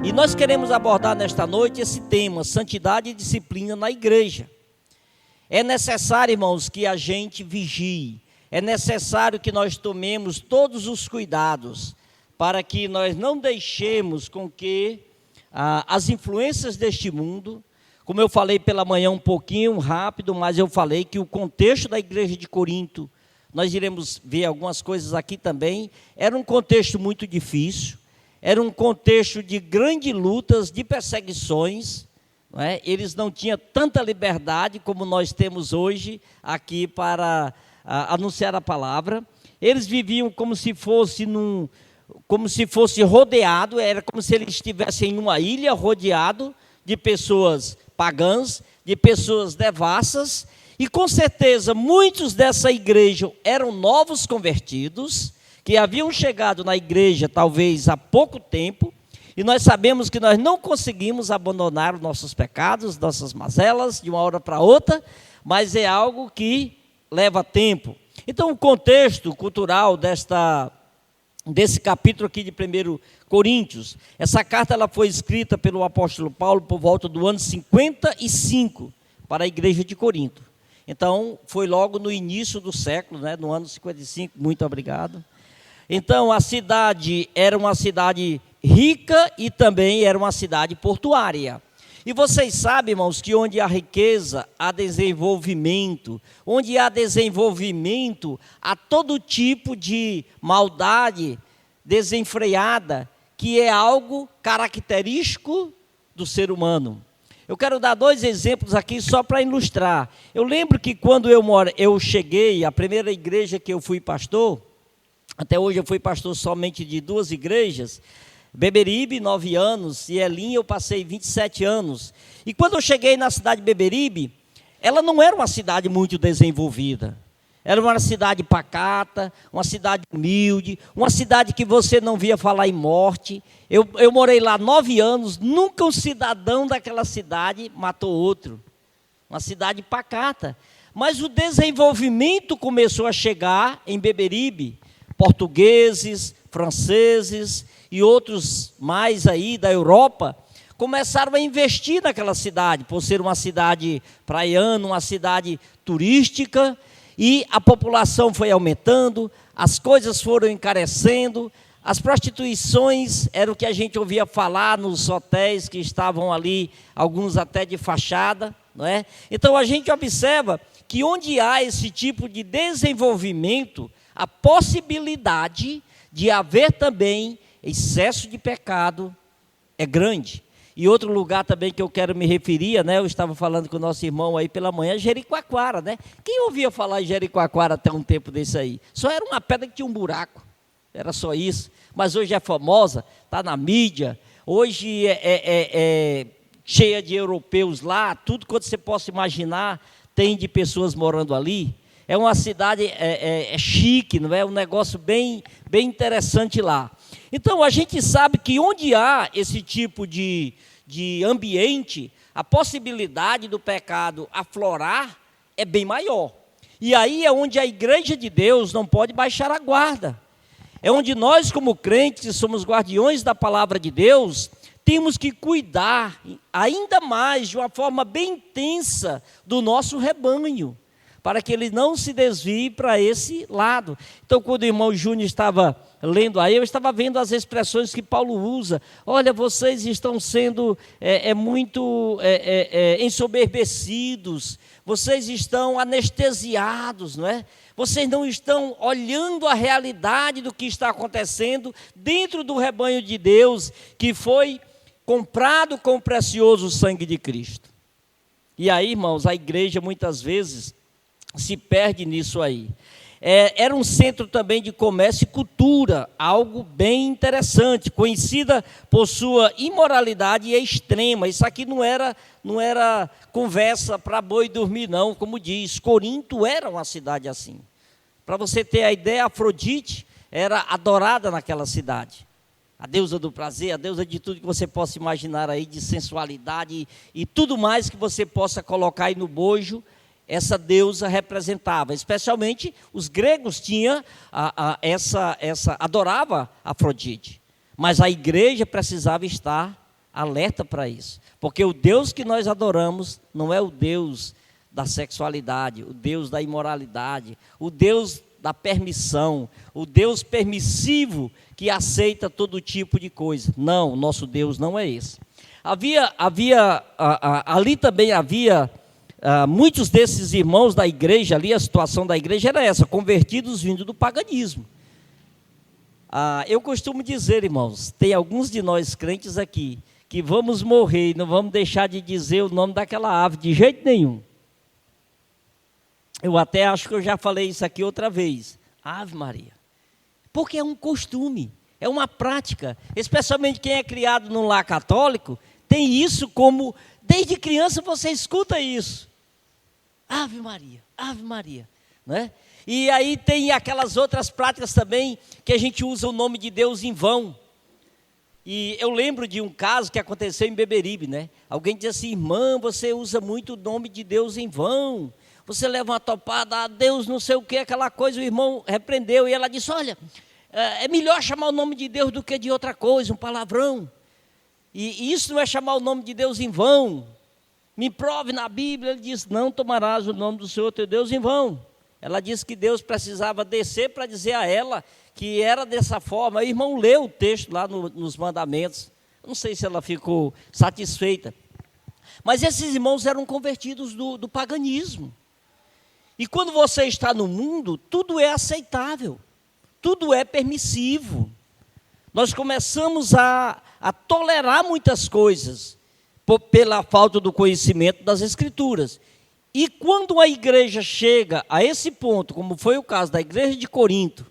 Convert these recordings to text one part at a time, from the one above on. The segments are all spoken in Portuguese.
E nós queremos abordar nesta noite esse tema, santidade e disciplina na igreja. É necessário, irmãos, que a gente vigie. É necessário que nós tomemos todos os cuidados para que nós não deixemos com que as influências deste mundo, como eu falei pela manhã um pouquinho rápido, mas eu falei que o contexto da igreja de Corinto, nós iremos ver algumas coisas aqui também, era um contexto muito difícil, era um contexto de grandes lutas, de perseguições, não é? Eles não tinham tanta liberdade como nós temos hoje aqui para anunciar a palavra. Eles viviam como se fosse rodeado, era como se eles estivessem em uma ilha rodeado de pessoas pagãs, de pessoas devassas, e com certeza muitos dessa igreja eram novos convertidos, que haviam chegado na igreja talvez há pouco tempo, e nós sabemos que nós não conseguimos abandonar os nossos pecados, nossas mazelas, de uma hora para outra, mas é algo que leva tempo. Então o contexto cultural desse capítulo aqui de 1 Coríntios, essa carta ela foi escrita pelo apóstolo Paulo por volta do ano 55 para a igreja de Corinto. Então foi logo no início do século, né, no ano 55, muito obrigado. Então a cidade era uma cidade rica e também era uma cidade portuária. E vocês sabem, irmãos, que onde há riqueza, há desenvolvimento. Onde há desenvolvimento, há todo tipo de maldade desenfreada, que é algo característico do ser humano. Eu quero dar 2 exemplos aqui só para ilustrar. Eu lembro que quando eu cheguei, a primeira igreja que eu fui pastor, até hoje eu fui pastor somente de 2 igrejas, Beberibe, 9 anos, e Elinha eu passei 27 anos. E quando eu cheguei na cidade de Beberibe, ela não era uma cidade muito desenvolvida. Era uma cidade pacata, uma cidade humilde, uma cidade que você não via falar em morte. Eu morei lá 9 anos, nunca um cidadão daquela cidade matou outro. Uma cidade pacata. Mas o desenvolvimento começou a chegar em Beberibe. Portugueses, franceses e outros mais aí da Europa começaram a investir naquela cidade, por ser uma cidade praiana, uma cidade turística, e a população foi aumentando, as coisas foram encarecendo, as prostituições era o que a gente ouvia falar nos hotéis que estavam ali, alguns até de fachada, não é? Então a gente observa que onde há esse tipo de desenvolvimento, a possibilidade de haver também excesso de pecado é grande. E outro lugar também que eu quero me referir, né? Eu estava falando com o nosso irmão aí pela manhã, Jericoacoara, né? Quem ouvia falar em Jericoacoara até um tempo desse aí? Só era uma pedra que tinha um buraco, era só isso. Mas hoje é famosa, está na mídia, hoje é cheia de europeus lá, tudo quanto você possa imaginar tem de pessoas morando ali. É uma cidade chique, não é? Um negócio bem interessante lá. Então, a gente sabe que onde há esse tipo de ambiente, a possibilidade do pecado aflorar é bem maior. E aí é onde a igreja de Deus não pode baixar a guarda. É onde nós, como crentes, somos guardiões da palavra de Deus, temos que cuidar ainda mais, de uma forma bem intensa, do nosso rebanho, para que ele não se desvie para esse lado. Então, quando o irmão Júnior estava lendo aí, eu estava vendo as expressões que Paulo usa. Olha, vocês estão sendo muito ensoberbecidos, vocês estão anestesiados, não é? Vocês não estão olhando a realidade do que está acontecendo dentro do rebanho de Deus, que foi comprado com o precioso sangue de Cristo. E aí, irmãos, a igreja muitas vezes se perde nisso aí. Era um centro também de comércio e cultura, algo bem interessante, conhecida por sua imoralidade extrema. Isso aqui não era conversa para boi dormir, não, como diz. Corinto era uma cidade assim. Para você ter a ideia, Afrodite era adorada naquela cidade. A deusa do prazer, a deusa de tudo que você possa imaginar aí, de sensualidade e tudo mais que você possa colocar aí no bojo, essa deusa representava. Especialmente os gregos tinham adorava Afrodite. Mas a igreja precisava estar alerta para isso. Porque o Deus que nós adoramos não é o Deus da sexualidade, o Deus da imoralidade, o Deus da permissão, o Deus permissivo que aceita todo tipo de coisa. Não, o nosso Deus não é esse. Ali também havia muitos desses irmãos da igreja, ali a situação da igreja era essa, convertidos vindo do paganismo. Eu costumo dizer, irmãos, tem alguns de nós crentes aqui, que vamos morrer e não vamos deixar de dizer o nome daquela ave de jeito nenhum. Eu até acho que eu já falei isso aqui outra vez, Ave Maria. Porque é um costume, é uma prática, especialmente quem é criado num lar católico, tem isso como, desde criança você escuta isso. Ave Maria, né? E aí tem aquelas outras práticas também, que a gente usa o nome de Deus em vão. E eu lembro de um caso que aconteceu em Beberibe, né? Alguém disse assim, irmã, você usa muito o nome de Deus em vão. Você leva uma topada, a Deus não sei o que, aquela coisa, o irmão repreendeu. E ela disse, olha, é melhor chamar o nome de Deus do que de outra coisa, um palavrão. E isso não é chamar o nome de Deus em vão. Me prove na Bíblia. Ele disse, não tomarás o nome do Senhor teu Deus em vão. Ela disse que Deus precisava descer para dizer a ela que era dessa forma. O irmão leu o texto lá nos mandamentos. Não sei se ela ficou satisfeita. Mas esses irmãos eram convertidos do paganismo. E quando você está no mundo, tudo é aceitável. Tudo é permissivo. Nós começamos a tolerar muitas coisas pela falta do conhecimento das Escrituras. E quando a igreja chega a esse ponto, como foi o caso da igreja de Corinto,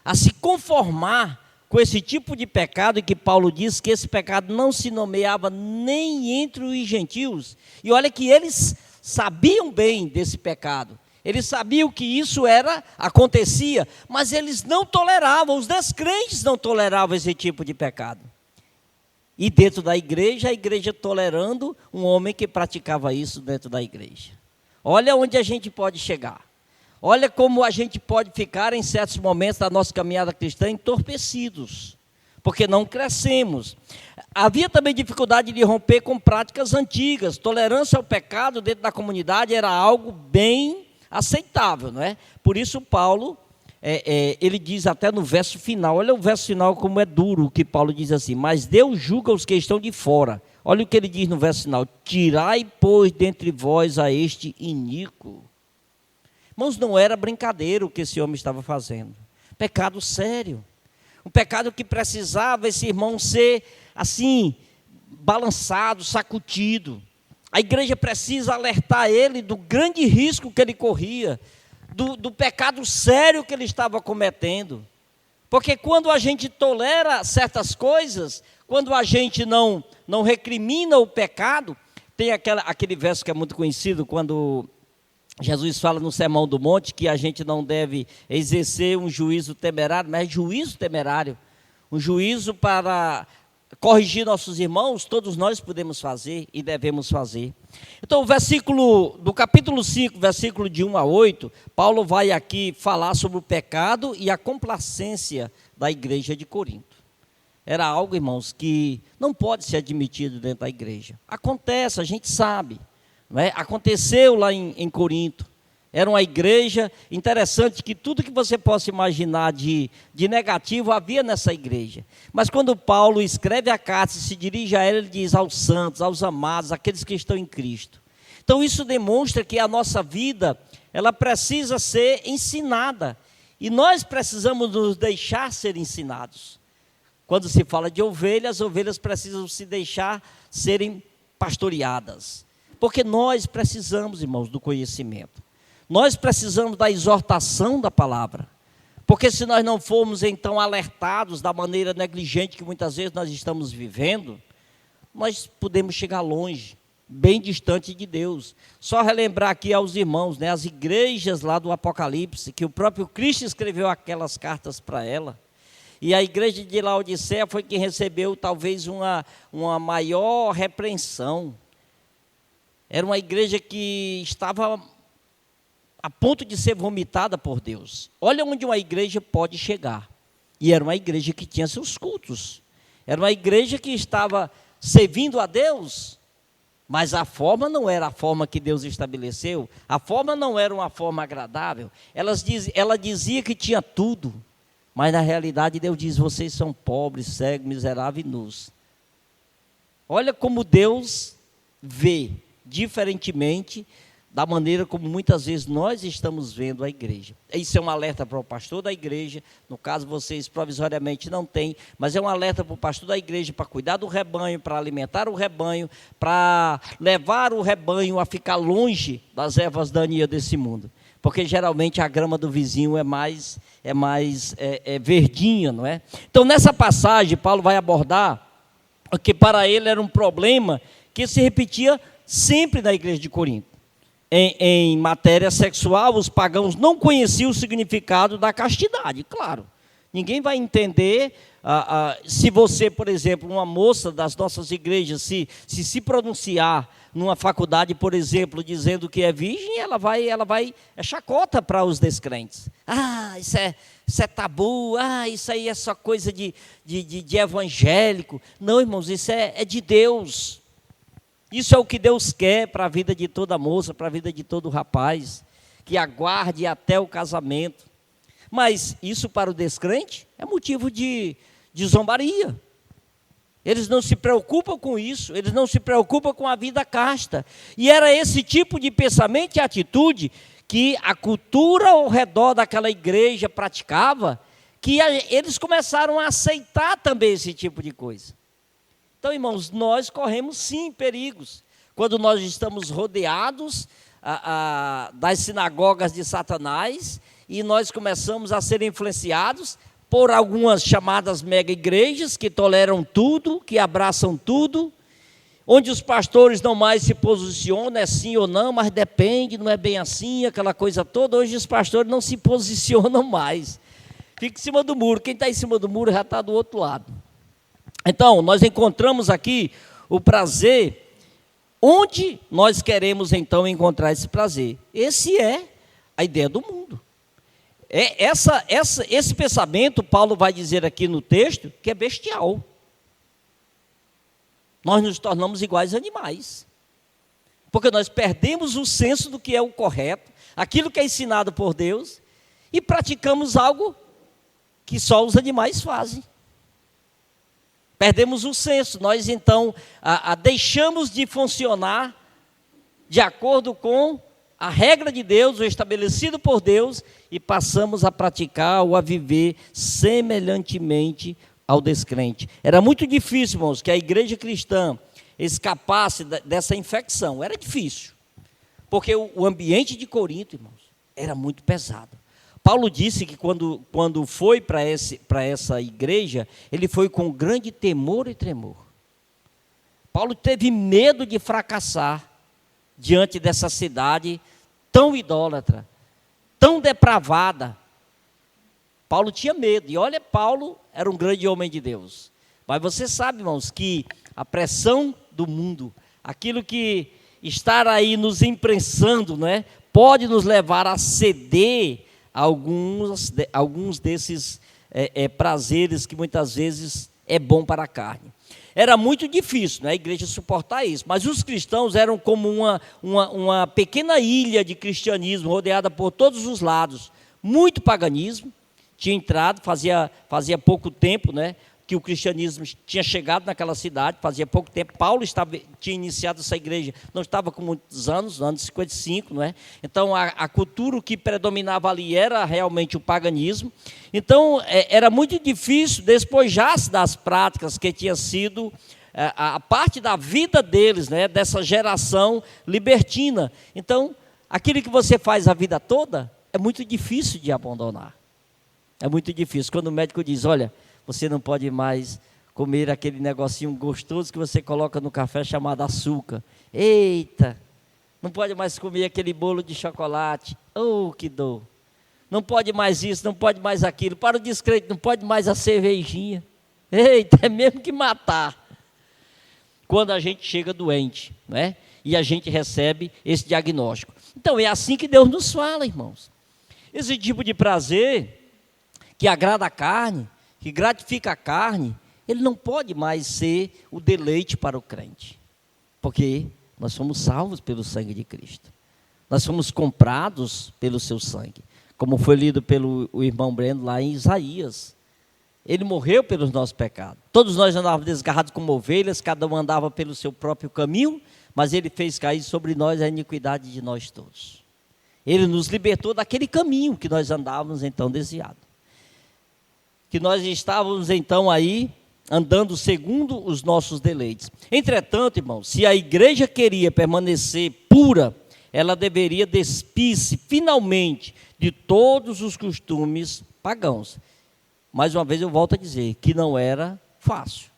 a se conformar com esse tipo de pecado, e que Paulo diz que esse pecado não se nomeava nem entre os gentios, e olha que eles sabiam bem desse pecado, eles sabiam que isso acontecia, mas eles não toleravam, os descrentes não toleravam esse tipo de pecado. E dentro da igreja, a igreja tolerando um homem que praticava isso dentro da igreja. Olha onde a gente pode chegar. Olha como a gente pode ficar em certos momentos da nossa caminhada cristã entorpecidos, porque não crescemos. Havia também dificuldade de romper com práticas antigas. Tolerância ao pecado dentro da comunidade era algo bem aceitável, não é? Por isso Paulo, ele diz até no verso final, olha o verso final como é duro, o que Paulo diz assim, mas Deus julga os que estão de fora. Olha o que ele diz no verso final, tirai, pois, dentre vós a este iníquo. Irmãos, não era brincadeira o que esse homem estava fazendo. Pecado sério. Um pecado que precisava esse irmão ser, assim, balançado, sacudido. A igreja precisa alertar ele do grande risco que ele corria, do pecado sério que ele estava cometendo. Porque quando a gente tolera certas coisas, quando a gente não recrimina o pecado, tem aquele verso que é muito conhecido, quando Jesus fala no Sermão do Monte, que a gente não deve exercer um juízo temerário, mas juízo temerário, um juízo para corrigir nossos irmãos, todos nós podemos fazer e devemos fazer. Então, o versículo do capítulo 5, versículo de 1 a 8, Paulo vai aqui falar sobre o pecado e a complacência da igreja de Corinto. Era algo, irmãos, que não pode ser admitido dentro da igreja. Acontece, a gente sabe, não é? Aconteceu lá em Corinto. Era uma igreja interessante, que tudo que você possa imaginar de negativo havia nessa igreja. Mas quando Paulo escreve a carta e se dirige a ela, ele diz aos santos, aos amados, aqueles que estão em Cristo. Então isso demonstra que a nossa vida, ela precisa ser ensinada. E nós precisamos nos deixar ser ensinados. Quando se fala de ovelhas, as ovelhas precisam se deixar serem pastoreadas. Porque nós precisamos, irmãos, do conhecimento. Nós precisamos da exortação da palavra, porque se nós não formos então alertados da maneira negligente que muitas vezes nós estamos vivendo, nós podemos chegar longe, bem distante de Deus. Só relembrar aqui aos irmãos, né, as igrejas lá do Apocalipse, que o próprio Cristo escreveu aquelas cartas para ela, e a igreja de Laodiceia foi quem recebeu talvez uma maior repreensão. Era uma igreja que estava a ponto de ser vomitada por Deus. Olha onde uma igreja pode chegar. E era uma igreja que tinha seus cultos. Era uma igreja que estava servindo a Deus, mas a forma não era a forma que Deus estabeleceu, a forma não era uma forma agradável. Ela dizia que tinha tudo, mas na realidade Deus diz: vocês são pobres, cegos, miseráveis e nus. Olha como Deus vê diferentemente da maneira como muitas vezes nós estamos vendo a igreja. Isso é um alerta para o pastor da igreja, no caso vocês provisoriamente não têm, mas é um alerta para o pastor da igreja para cuidar do rebanho, para alimentar o rebanho, para levar o rebanho a ficar longe das ervas daninhas desse mundo. Porque geralmente a grama do vizinho é mais verdinha, não é? Então nessa passagem Paulo vai abordar o que para ele era um problema que se repetia sempre na igreja de Corinto. Em matéria sexual, os pagãos não conheciam o significado da castidade, claro. Ninguém vai entender, se você, por exemplo, uma moça das nossas igrejas, se pronunciar numa faculdade, por exemplo, dizendo que é virgem, ela vai é chacota para os descrentes. Isso é tabu, isso aí é só coisa de evangélico. Não, irmãos, isso é de Deus. Isso é o que Deus quer para a vida de toda moça, para a vida de todo rapaz, que aguarde até o casamento. Mas isso para o descrente é motivo de zombaria. Eles não se preocupam com isso, eles não se preocupam com a vida casta. E era esse tipo de pensamento e atitude que a cultura ao redor daquela igreja praticava, que eles começaram a aceitar também esse tipo de coisa. Então, irmãos, nós corremos sim perigos quando nós estamos rodeados das sinagogas de Satanás e nós começamos a ser influenciados por algumas chamadas mega igrejas que toleram tudo, que abraçam tudo, onde os pastores não mais se posicionam, é sim ou não, mas depende, não é bem assim, aquela coisa toda. Hoje os pastores não se posicionam mais, fica em cima do muro, quem está em cima do muro já está do outro lado. Então, nós encontramos aqui o prazer, onde nós queremos então encontrar esse prazer. Esse é a ideia do mundo. Esse pensamento, Paulo vai dizer aqui no texto, que é bestial. Nós nos tornamos iguais a animais, porque nós perdemos o senso do que é o correto, aquilo que é ensinado por Deus, e praticamos algo que só os animais fazem. Perdemos o senso, nós então deixamos de funcionar de acordo com a regra de Deus, o estabelecido por Deus, e passamos a praticar ou a viver semelhantemente ao descrente. Era muito difícil, irmãos, que a igreja cristã escapasse dessa infecção. Era difícil, porque o ambiente de Corinto, irmãos, era muito pesado. Paulo disse que quando foi para essa igreja, ele foi com grande temor e tremor. Paulo teve medo de fracassar diante dessa cidade tão idólatra, tão depravada. Paulo tinha medo, e olha, Paulo era um grande homem de Deus. Mas você sabe, irmãos, que a pressão do mundo, aquilo que está aí nos imprensando, não é? Pode nos levar a ceder alguns desses prazeres que muitas vezes é bom para a carne. Era muito difícil, né, a igreja suportar isso, mas os cristãos eram como uma pequena ilha de cristianismo, rodeada por todos os lados. Muito paganismo tinha entrado, fazia pouco tempo, né, que o cristianismo tinha chegado naquela cidade, fazia pouco tempo. Paulo tinha iniciado essa igreja, não estava com muitos anos, no ano de 55, não é? Então a cultura que predominava ali era realmente o paganismo. Então era muito difícil despojar-se das práticas que tinha sido a parte da vida deles, né? Dessa geração libertina. Então aquilo que você faz a vida toda é muito difícil de abandonar. É muito difícil. Quando o médico diz, olha, você não pode mais comer aquele negocinho gostoso que você coloca no café chamado açúcar. Eita, não pode mais comer aquele bolo de chocolate. Oh, que dor. Não pode mais isso, não pode mais aquilo. Para o descrente, não pode mais a cervejinha. Eita, é mesmo que matar. Quando a gente chega doente, né? E a gente recebe esse diagnóstico. Então, é assim que Deus nos fala, irmãos. Esse tipo de prazer que agrada a carne, que gratifica a carne, ele não pode mais ser o deleite para o crente, porque nós somos salvos pelo sangue de Cristo. Nós somos comprados pelo seu sangue, como foi lido pelo irmão Breno lá em Isaías. Ele morreu pelos nossos pecados. Todos nós andávamos desgarrados como ovelhas, cada um andava pelo seu próprio caminho, mas ele fez cair sobre nós a iniquidade de nós todos. Ele nos libertou daquele caminho que nós andávamos então desviado. Que nós estávamos então aí andando segundo os nossos deleites. Entretanto, irmãos, se a igreja queria permanecer pura, ela deveria despir-se finalmente de todos os costumes pagãos. Mais uma vez eu volto a dizer que não era fácil.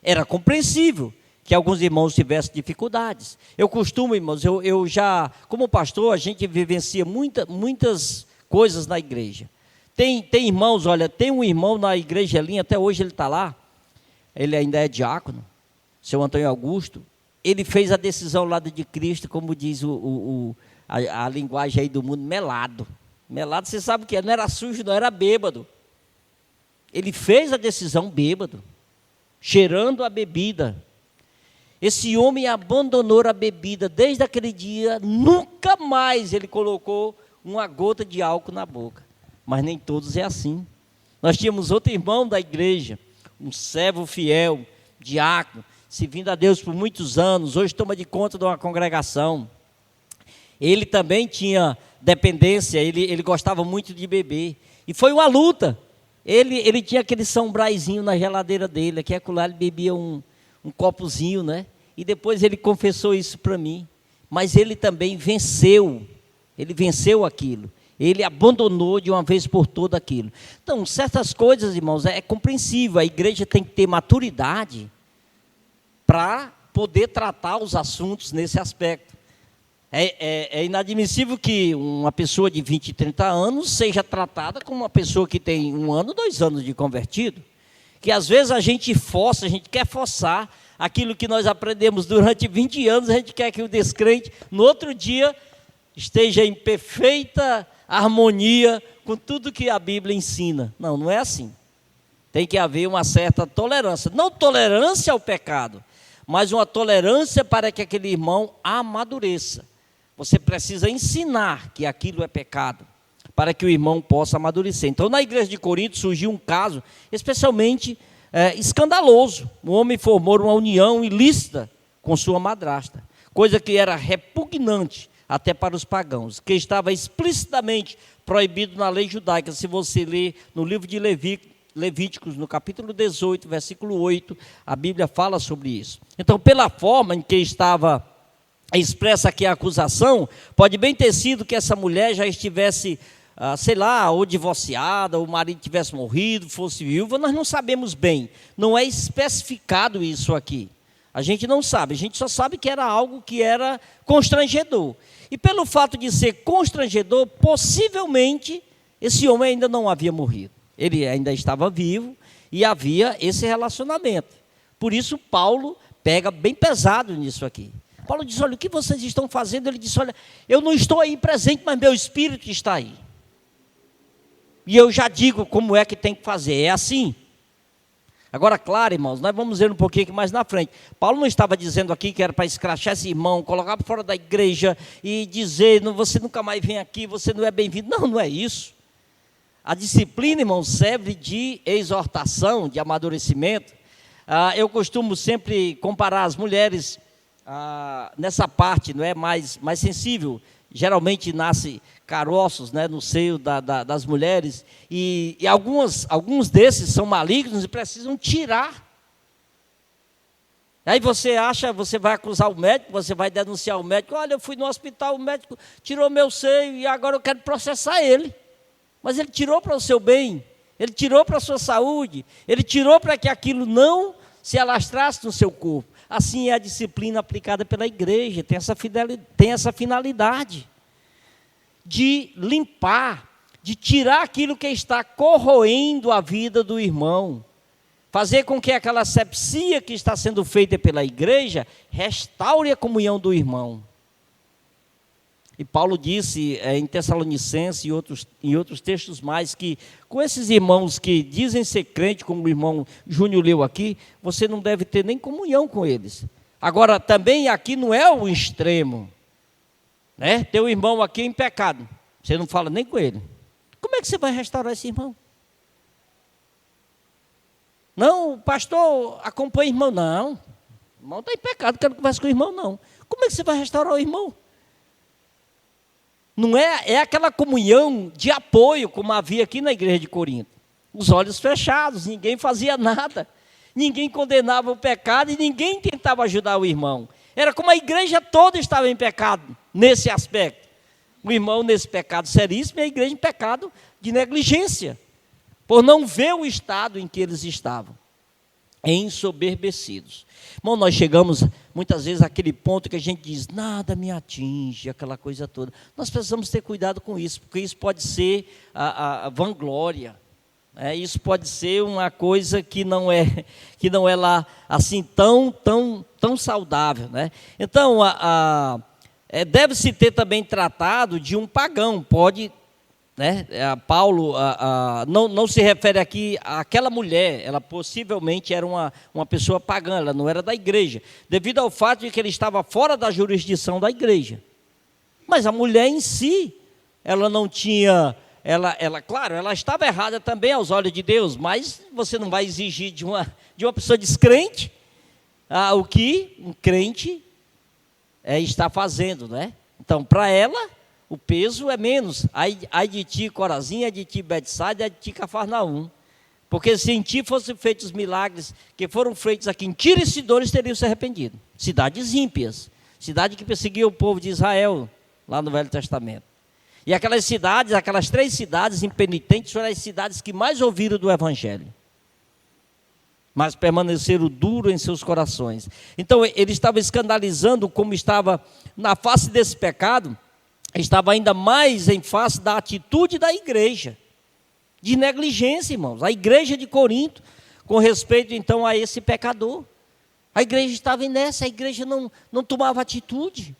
Era compreensível que alguns irmãos tivessem dificuldades. Eu costumo, irmãos, eu já, como pastor, a gente vivencia muitas coisas na igreja. Tem irmãos, olha, tem um irmão na igreja ali, até hoje ele está lá, ele ainda é diácono, seu Antônio Augusto. Ele fez a decisão ao lado de Cristo, como diz a linguagem aí do mundo, melado. Melado, você sabe o que é, não era sujo, não era bêbado. Ele fez a decisão bêbado, cheirando a bebida. Esse homem abandonou a bebida, desde aquele dia, nunca mais ele colocou uma gota de álcool na boca. Mas nem todos é assim. Nós tínhamos outro irmão da igreja, um servo fiel, diácono, servindo a Deus por muitos anos, hoje toma de conta de uma congregação. Ele também tinha dependência, ele gostava muito de beber. E foi uma luta. Ele tinha aquele São Braizinho na geladeira dele, aqui acolá ele bebia um copozinho, né? E depois ele confessou isso para mim. Mas ele também venceu aquilo. Ele abandonou de uma vez por todas aquilo. Então, certas coisas, irmãos, é compreensível. A igreja tem que ter maturidade para poder tratar os assuntos nesse aspecto. É inadmissível que uma pessoa de 20, 30 anos seja tratada como uma pessoa que tem 1 ano, 2 anos de convertido. Que às vezes a gente quer forçar aquilo que nós aprendemos durante 20 anos, a gente quer que o descrente, no outro dia, esteja em perfeita harmonia com tudo que a Bíblia ensina. Não, não é assim. Tem que haver uma certa tolerância. Não tolerância ao pecado, mas uma tolerância para que aquele irmão amadureça. Você precisa ensinar que aquilo é pecado, para que o irmão possa amadurecer. Então, na igreja de Corinto surgiu um caso especialmente escandaloso. Um homem formou uma união ilícita com sua madrasta, coisa que era repugnante até para os pagãos, que estava explicitamente proibido na lei judaica. Se você ler no livro de Levíticos, no capítulo 18, versículo 8, a Bíblia fala sobre isso. Então, pela forma em que estava expressa aqui a acusação, pode bem ter sido que essa mulher já estivesse, sei lá, ou divorciada, ou o marido tivesse morrido, fosse viúva, nós não sabemos bem. Não é especificado isso aqui. A gente não sabe, a gente só sabe que era algo que era constrangedor. E pelo fato de ser constrangedor, possivelmente esse homem ainda não havia morrido. Ele ainda estava vivo e havia esse relacionamento. Por isso Paulo pega bem pesado nisso aqui. Paulo diz, olha, o que vocês estão fazendo? Ele disse, olha, eu não estou aí presente, mas meu espírito está aí. E eu já digo como é que tem que fazer, é assim. Agora, claro, irmãos, nós vamos ver um pouquinho mais na frente. Paulo não estava dizendo aqui que era para escrachar esse irmão, colocar para fora da igreja e dizer, você nunca mais vem aqui, você não é bem-vindo. Não, não é isso. A disciplina, irmãos, serve de exortação, de amadurecimento. Eu costumo sempre comparar as mulheres nessa parte, não é, mais sensível. Geralmente nasce caroços, né, no seio das mulheres, e alguns desses são malignos e precisam tirar. Aí você vai acusar o médico, você vai denunciar o médico, olha, eu fui no hospital, o médico tirou meu seio e agora eu quero processar ele. Mas ele tirou para o seu bem, ele tirou para a sua saúde, ele tirou para que aquilo não se alastrasse no seu corpo. Assim é a disciplina aplicada pela igreja, tem essa finalidade de limpar, de tirar aquilo que está corroendo a vida do irmão, fazer com que aquela asepsia que está sendo feita pela igreja restaure a comunhão do irmão. E Paulo disse em Tessalonicenses e em outros textos mais que com esses irmãos que dizem ser crente, como o irmão Júnior leu aqui, você não deve ter nem comunhão com eles. Agora, também aqui não é o extremo, né? Teu irmão aqui em pecado, você não fala nem com ele. Como é que você vai restaurar esse irmão? Não, pastor, acompanha o irmão. Não, o irmão está em pecado, quero conversar com o irmão, não. Como é que você vai restaurar o irmão? Não é aquela comunhão de apoio, como havia aqui na igreja de Corinto. Os olhos fechados, ninguém fazia nada. Ninguém condenava o pecado e ninguém tentava ajudar o irmão. Era como a igreja toda estava em pecado, nesse aspecto. O irmão nesse pecado seríssimo e a igreja em pecado de negligência, por não ver o estado em que eles estavam, ensoberbecidos. Irmão, nós chegamos muitas vezes àquele ponto que a gente diz, nada me atinge, aquela coisa toda. Nós precisamos ter cuidado com isso, porque isso pode ser a vanglória, né? Isso pode ser uma coisa que não é lá assim tão saudável, né? Então, deve-se ter também tratado de um pagão, pode... Né? Paulo não se refere aqui àquela mulher, ela possivelmente era uma pessoa pagã, ela não era da igreja, devido ao fato de que ele estava fora da jurisdição da igreja. Mas a mulher em si, ela não tinha, claro, ela estava errada também aos olhos de Deus, mas você não vai exigir de uma pessoa descrente o que um crente está fazendo, né? Então, para ela, o peso é menos. Ai de ti, Corazim, ai de ti, Betsaida, ai de ti, Cafarnaum. Porque se em ti fossem feitos os milagres que foram feitos aqui em Tiro e Sidom, eles teriam se arrependido. Cidades ímpias, cidade que perseguia o povo de Israel, lá no Velho Testamento. E aquelas cidades, aquelas 3 cidades impenitentes, foram as cidades que mais ouviram do Evangelho, mas permaneceram duros em seus corações. Então, ele estava escandalizando como estava na face desse pecado, estava ainda mais em face da atitude da igreja, de negligência, irmãos. A igreja de Corinto, com respeito então a esse pecador. A igreja estava nessa, a igreja não tomava atitude.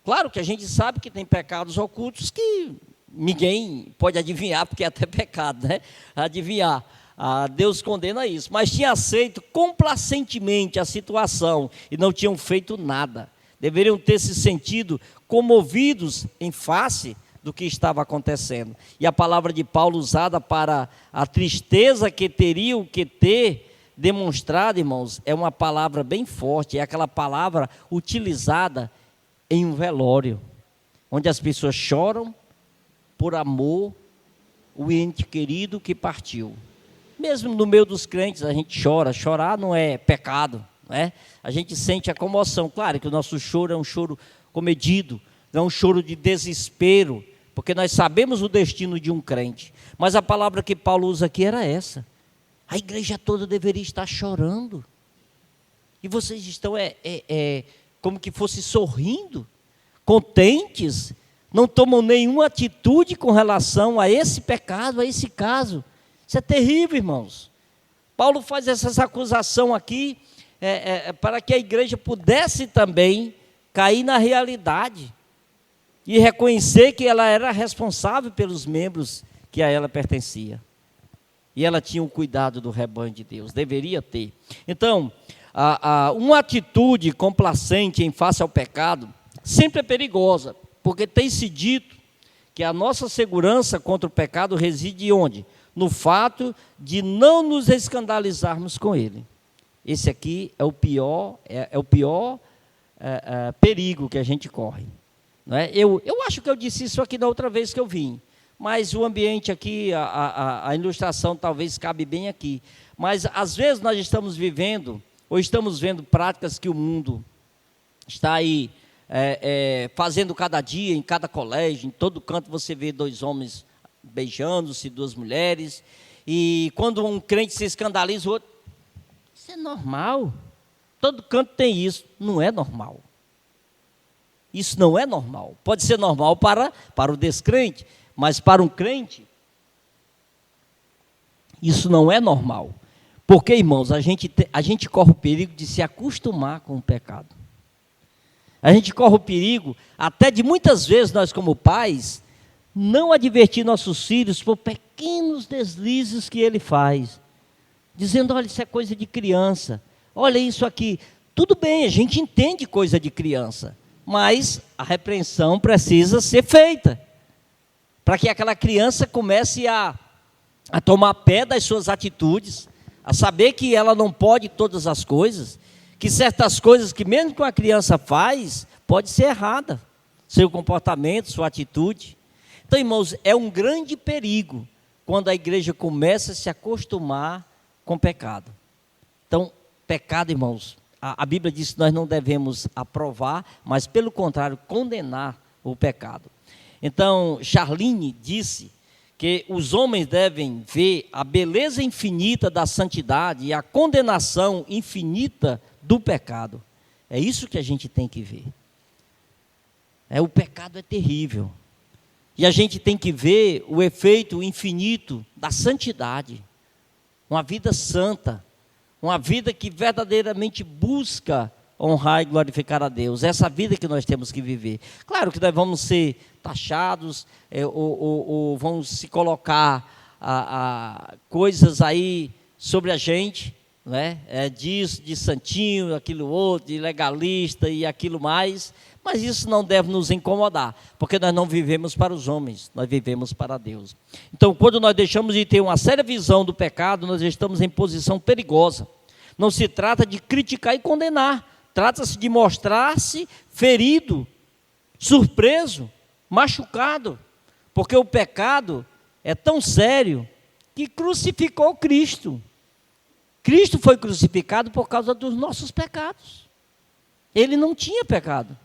Claro que a gente sabe que tem pecados ocultos que ninguém pode adivinhar, porque é até pecado, né? Adivinhar. Deus condena isso. Mas tinha aceito complacentemente a situação e não tinham feito nada. Deveriam ter se sentido comovidos em face do que estava acontecendo. E a palavra de Paulo usada para a tristeza que teriam que ter demonstrado, irmãos, é uma palavra bem forte, é aquela palavra utilizada em um velório, onde as pessoas choram por amor o ente querido que partiu. Mesmo no meio dos crentes a gente chora, chorar não é pecado, né? A gente sente a comoção. Claro que o nosso choro é um choro comedido, não é um choro de desespero, porque nós sabemos o destino de um crente. Mas a palavra que Paulo usa aqui era essa. A igreja toda deveria estar chorando. E vocês estão como que fosse sorrindo, contentes, não tomam nenhuma atitude com relação a esse pecado, a esse caso. Isso é terrível, irmãos. Paulo faz essa acusação aqui, para que a igreja pudesse também cair na realidade e reconhecer que ela era responsável pelos membros que a ela pertencia. E ela tinha o cuidado do rebanho de Deus, deveria ter. Então, uma atitude complacente em face ao pecado sempre é perigosa, porque tem-se dito que a nossa segurança contra o pecado reside onde? No fato de não nos escandalizarmos com ele. Esse aqui é o pior, perigo que a gente corre. Não é? Eu acho que eu disse isso aqui da outra vez que eu vim, mas o ambiente aqui, a ilustração talvez cabe bem aqui. Mas às vezes nós estamos vivendo, ou estamos vendo práticas que o mundo está aí fazendo cada dia, em cada colégio, em todo canto você vê 2 homens beijando-se, 2 mulheres, e quando um crente se escandaliza, o outro, isso é normal, todo canto tem isso. Não é normal. Isso não é normal. Pode ser normal para o descrente, mas para um crente, isso não é normal. Porque, irmãos, a gente corre o perigo de se acostumar com o pecado. A gente corre o perigo, até de muitas vezes nós como pais, não advertir nossos filhos por pequenos deslizes que ele faz. Dizendo, olha, isso é coisa de criança. Olha isso aqui. Tudo bem, a gente entende coisa de criança. Mas a repreensão precisa ser feita. Para que aquela criança comece a tomar pé das suas atitudes. A saber que ela não pode todas as coisas. Que certas coisas que mesmo que uma criança faz, pode ser errada. Seu comportamento, sua atitude. Então, irmãos, é um grande perigo quando a igreja começa a se acostumar com pecado. Então, pecado, irmãos, a Bíblia diz que nós não devemos aprovar, mas pelo contrário, condenar o pecado. Então, Charline disse que os homens devem ver a beleza infinita da santidade e a condenação infinita do pecado. É isso que a gente tem que ver. O pecado é terrível. E a gente tem que ver o efeito infinito da santidade. Uma vida santa, uma vida que verdadeiramente busca honrar e glorificar a Deus. Essa vida que nós temos que viver. Claro que nós vamos ser taxados, ou vamos se colocar coisas aí sobre a gente, né? Disso, de santinho, aquilo outro, de legalista e aquilo mais. Mas isso não deve nos incomodar, porque nós não vivemos para os homens, nós vivemos para Deus. Então, quando nós deixamos de ter uma séria visão do pecado, nós estamos em posição perigosa. Não se trata de criticar e condenar, trata-se de mostrar-se ferido, surpreso, machucado, porque o pecado é tão sério que crucificou Cristo. Cristo foi crucificado por causa dos nossos pecados. Ele não tinha pecado.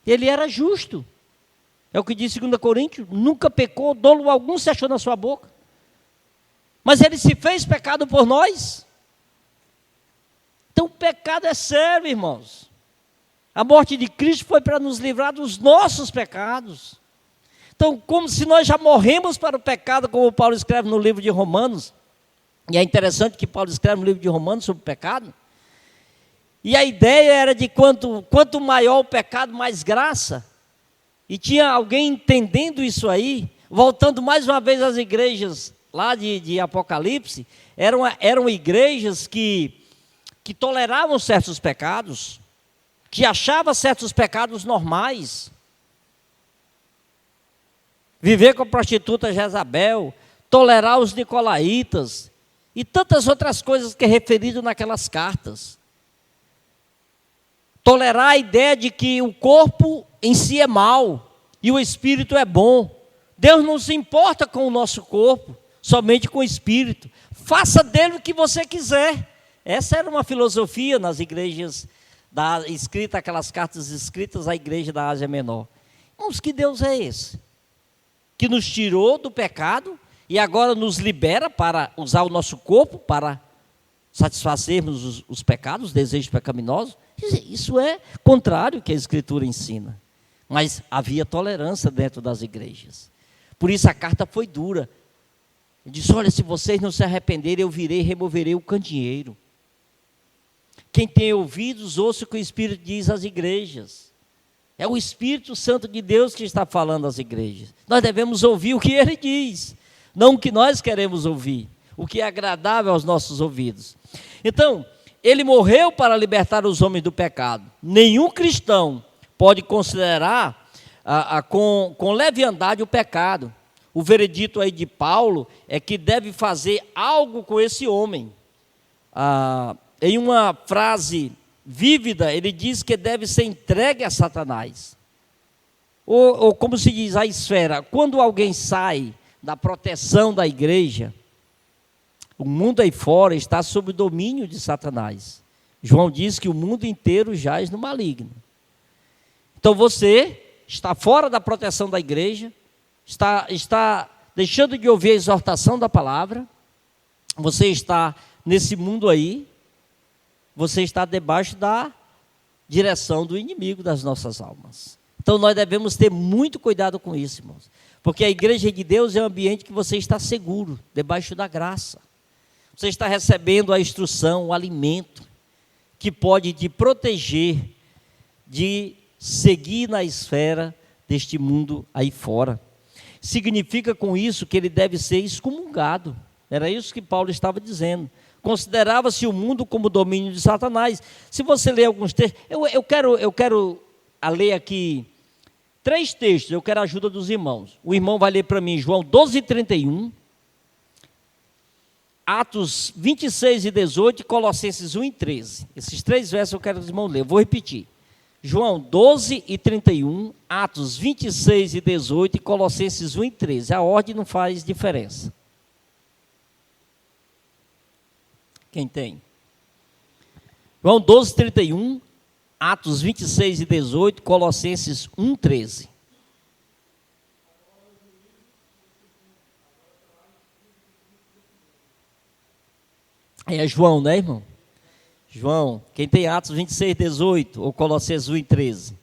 Ele era justo. É o que diz 2 Coríntios, nunca pecou, dolo algum se achou na sua boca. Mas ele se fez pecado por nós. Então o pecado é sério, irmãos. A morte de Cristo foi para nos livrar dos nossos pecados. Então, como se nós já morremos para o pecado, como Paulo escreve no livro de Romanos, e é interessante que Paulo escreve no livro de Romanos sobre o pecado, e a ideia era de quanto maior o pecado, mais graça. E tinha alguém entendendo isso aí, voltando mais uma vez às igrejas lá de Apocalipse, eram igrejas que toleravam certos pecados, que achavam certos pecados normais. Viver com a prostituta Jezabel, tolerar os nicolaítas, e tantas outras coisas que é referido naquelas cartas. Tolerar a ideia de que o corpo em si é mau e o espírito é bom. Deus não se importa com o nosso corpo, somente com o espírito. Faça dele o que você quiser. Essa era uma filosofia nas igrejas, aquelas cartas escritas à igreja da Ásia Menor. Mas que Deus é esse? Que nos tirou do pecado e agora nos libera para usar o nosso corpo para satisfazermos os pecados, os desejos pecaminosos? Isso é contrário ao que a Escritura ensina. Mas havia tolerância dentro das igrejas. Por isso a carta foi dura. Ele disse, olha, se vocês não se arrependerem, eu virei e removerei o candeeiro. Quem tem ouvidos, ouça o que o Espírito diz às igrejas. É o Espírito Santo de Deus que está falando às igrejas. Nós devemos ouvir o que ele diz, não o que nós queremos ouvir, o que é agradável aos nossos ouvidos. Então, ele morreu para libertar os homens do pecado. Nenhum cristão pode considerar com leviandade o pecado. O veredito aí de Paulo é que deve fazer algo com esse homem. Em uma frase vívida, ele diz que deve ser entregue a Satanás. Ou como se diz a esfera, quando alguém sai da proteção da igreja, o mundo aí fora está sob o domínio de Satanás. João diz que o mundo inteiro jaz no maligno. Então você está fora da proteção da igreja, está deixando de ouvir a exortação da palavra, você está nesse mundo aí, você está debaixo da direção do inimigo das nossas almas. Então nós devemos ter muito cuidado com isso, irmãos. Porque a igreja de Deus é um ambiente que você está seguro, debaixo da graça. Você está recebendo a instrução, o alimento, que pode te proteger de seguir na esfera deste mundo aí fora. Significa com isso que ele deve ser excomungado. Era isso que Paulo estava dizendo. Considerava-se o mundo como domínio de Satanás. Se você ler alguns textos, eu quero ler aqui 3 textos, eu quero a ajuda dos irmãos. O irmão vai ler para mim João 12:31, Atos 26:18 e Colossenses 1:13. Esses 3 versos eu quero que os irmãos leiam. Vou repetir. João 12:31, Atos 26:18 e Colossenses 1:13. A ordem não faz diferença. Quem tem? João 12:31, Atos 26:18, Colossenses 1:13. É João, né, irmão? João, quem tem Atos 26:18 ou Colossenses 1:13?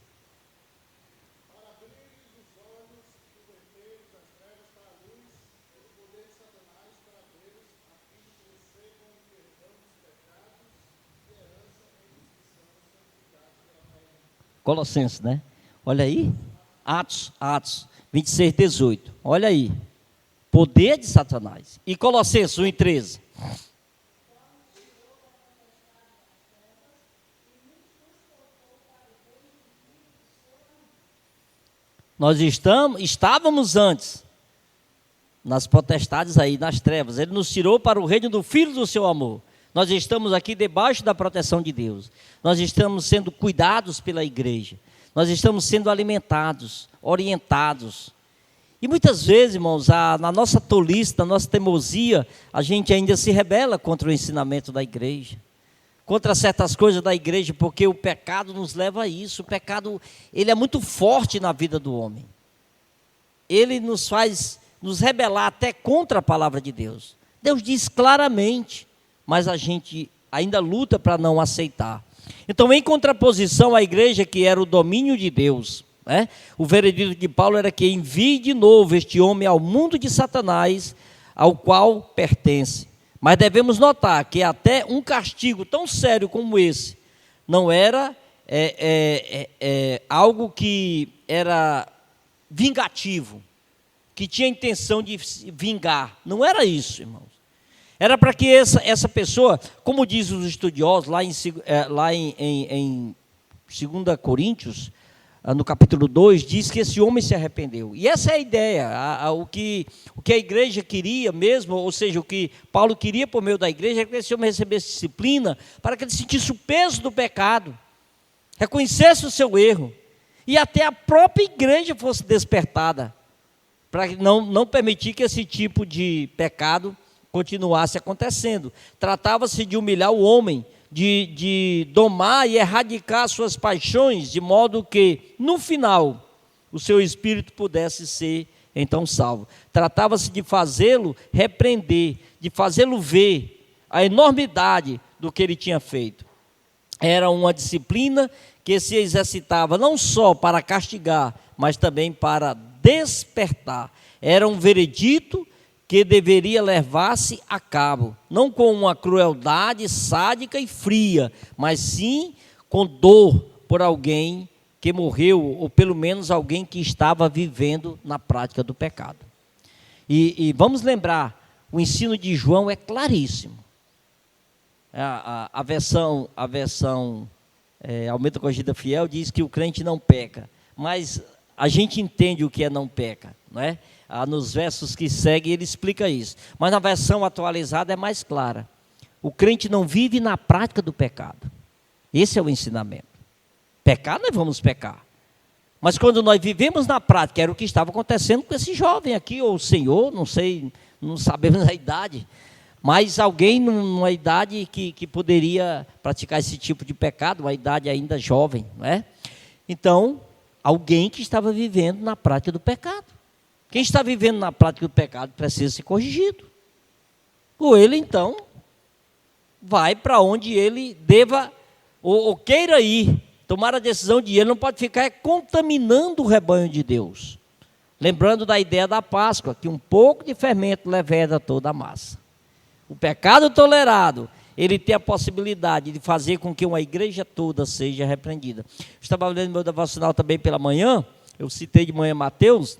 Colossenses, né? Olha aí. Atos 26:18. Olha aí. Poder de Satanás. E Colossenses 1:13. Nós estávamos antes nas potestades aí, nas trevas. Ele nos tirou para o reino do Filho do seu amor. Nós estamos aqui debaixo da proteção de Deus. Nós estamos sendo cuidados pela igreja. Nós estamos sendo alimentados, orientados. E muitas vezes, irmãos, na nossa tolice, na nossa teimosia, a gente ainda se rebela contra o ensinamento da igreja. Contra certas coisas da igreja, porque o pecado nos leva a isso. O pecado, ele é muito forte na vida do homem. Ele nos faz nos rebelar até contra a palavra de Deus. Deus diz claramente, mas a gente ainda luta para não aceitar. Então, em contraposição à igreja, que era o domínio de Deus, né, o veredito de Paulo era que envie de novo este homem ao mundo de Satanás, ao qual pertence. Mas devemos notar que até um castigo tão sério como esse não era algo que era vingativo, que tinha intenção de vingar. Não era isso, irmãos. Era para que essa pessoa, como diz os estudiosos lá em 2 Coríntios, no capítulo 2, diz que esse homem se arrependeu. E essa é a ideia, o que a igreja queria mesmo, ou seja, o que Paulo queria por meio da igreja, é que esse homem recebesse disciplina, para que ele sentisse o peso do pecado, reconhecesse o seu erro, e até a própria igreja fosse despertada, para não permitir que esse tipo de pecado continuasse acontecendo. Tratava-se de humilhar o homem, de domar e erradicar suas paixões, de modo que, no final, o seu espírito pudesse ser, então, salvo. Tratava-se de fazê-lo repreender, de fazê-lo ver a enormidade do que ele tinha feito. Era uma disciplina que se exercitava não só para castigar, mas também para despertar. Era um veredito que deveria levar-se a cabo, não com uma crueldade sádica e fria, mas sim com dor por alguém que morreu, ou pelo menos alguém que estava vivendo na prática do pecado. E vamos lembrar, o ensino de João é claríssimo. A versão Almeida Corrigida Fiel diz que o crente não peca, mas a gente entende o que é não peca, não é? Nos versos que seguem ele explica isso, mas na versão atualizada é mais clara. O crente não vive na prática do pecado. Esse é o ensinamento. Pecar, nós vamos pecar, mas quando nós vivemos na prática, era o que estava acontecendo com esse jovem aqui, ou o senhor, não sei, não sabemos a idade, mas alguém numa idade que poderia praticar esse tipo de pecado, uma idade ainda jovem, não é? Então, alguém que estava vivendo na prática do pecado. Quem está vivendo na prática do pecado precisa ser corrigido. Ou ele, então, vai para onde ele deva ou queira ir, tomar a decisão de ir. Ele não pode ficar contaminando o rebanho de Deus. Lembrando da ideia da Páscoa, que um pouco de fermento leveda toda a massa. O pecado tolerado ele tem a possibilidade de fazer com que uma igreja toda seja repreendida. Eu estava lendo meu devocional também pela manhã, eu citei de manhã Mateus,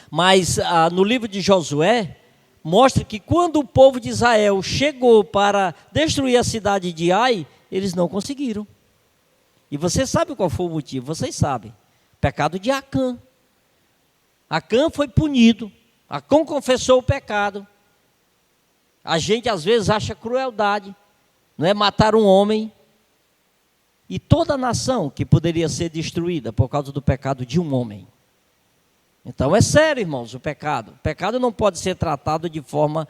mas no livro de Josué, mostra que quando o povo de Israel chegou para destruir a cidade de Ai, eles não conseguiram. E você sabe qual foi o motivo? Vocês sabem. Pecado de Acã. Acã foi punido. Acã confessou o pecado. A gente às vezes acha crueldade, não é? Matar um homem. E toda a nação que poderia ser destruída por causa do pecado de um homem. Então é sério, irmãos, o pecado. O pecado não pode ser tratado de forma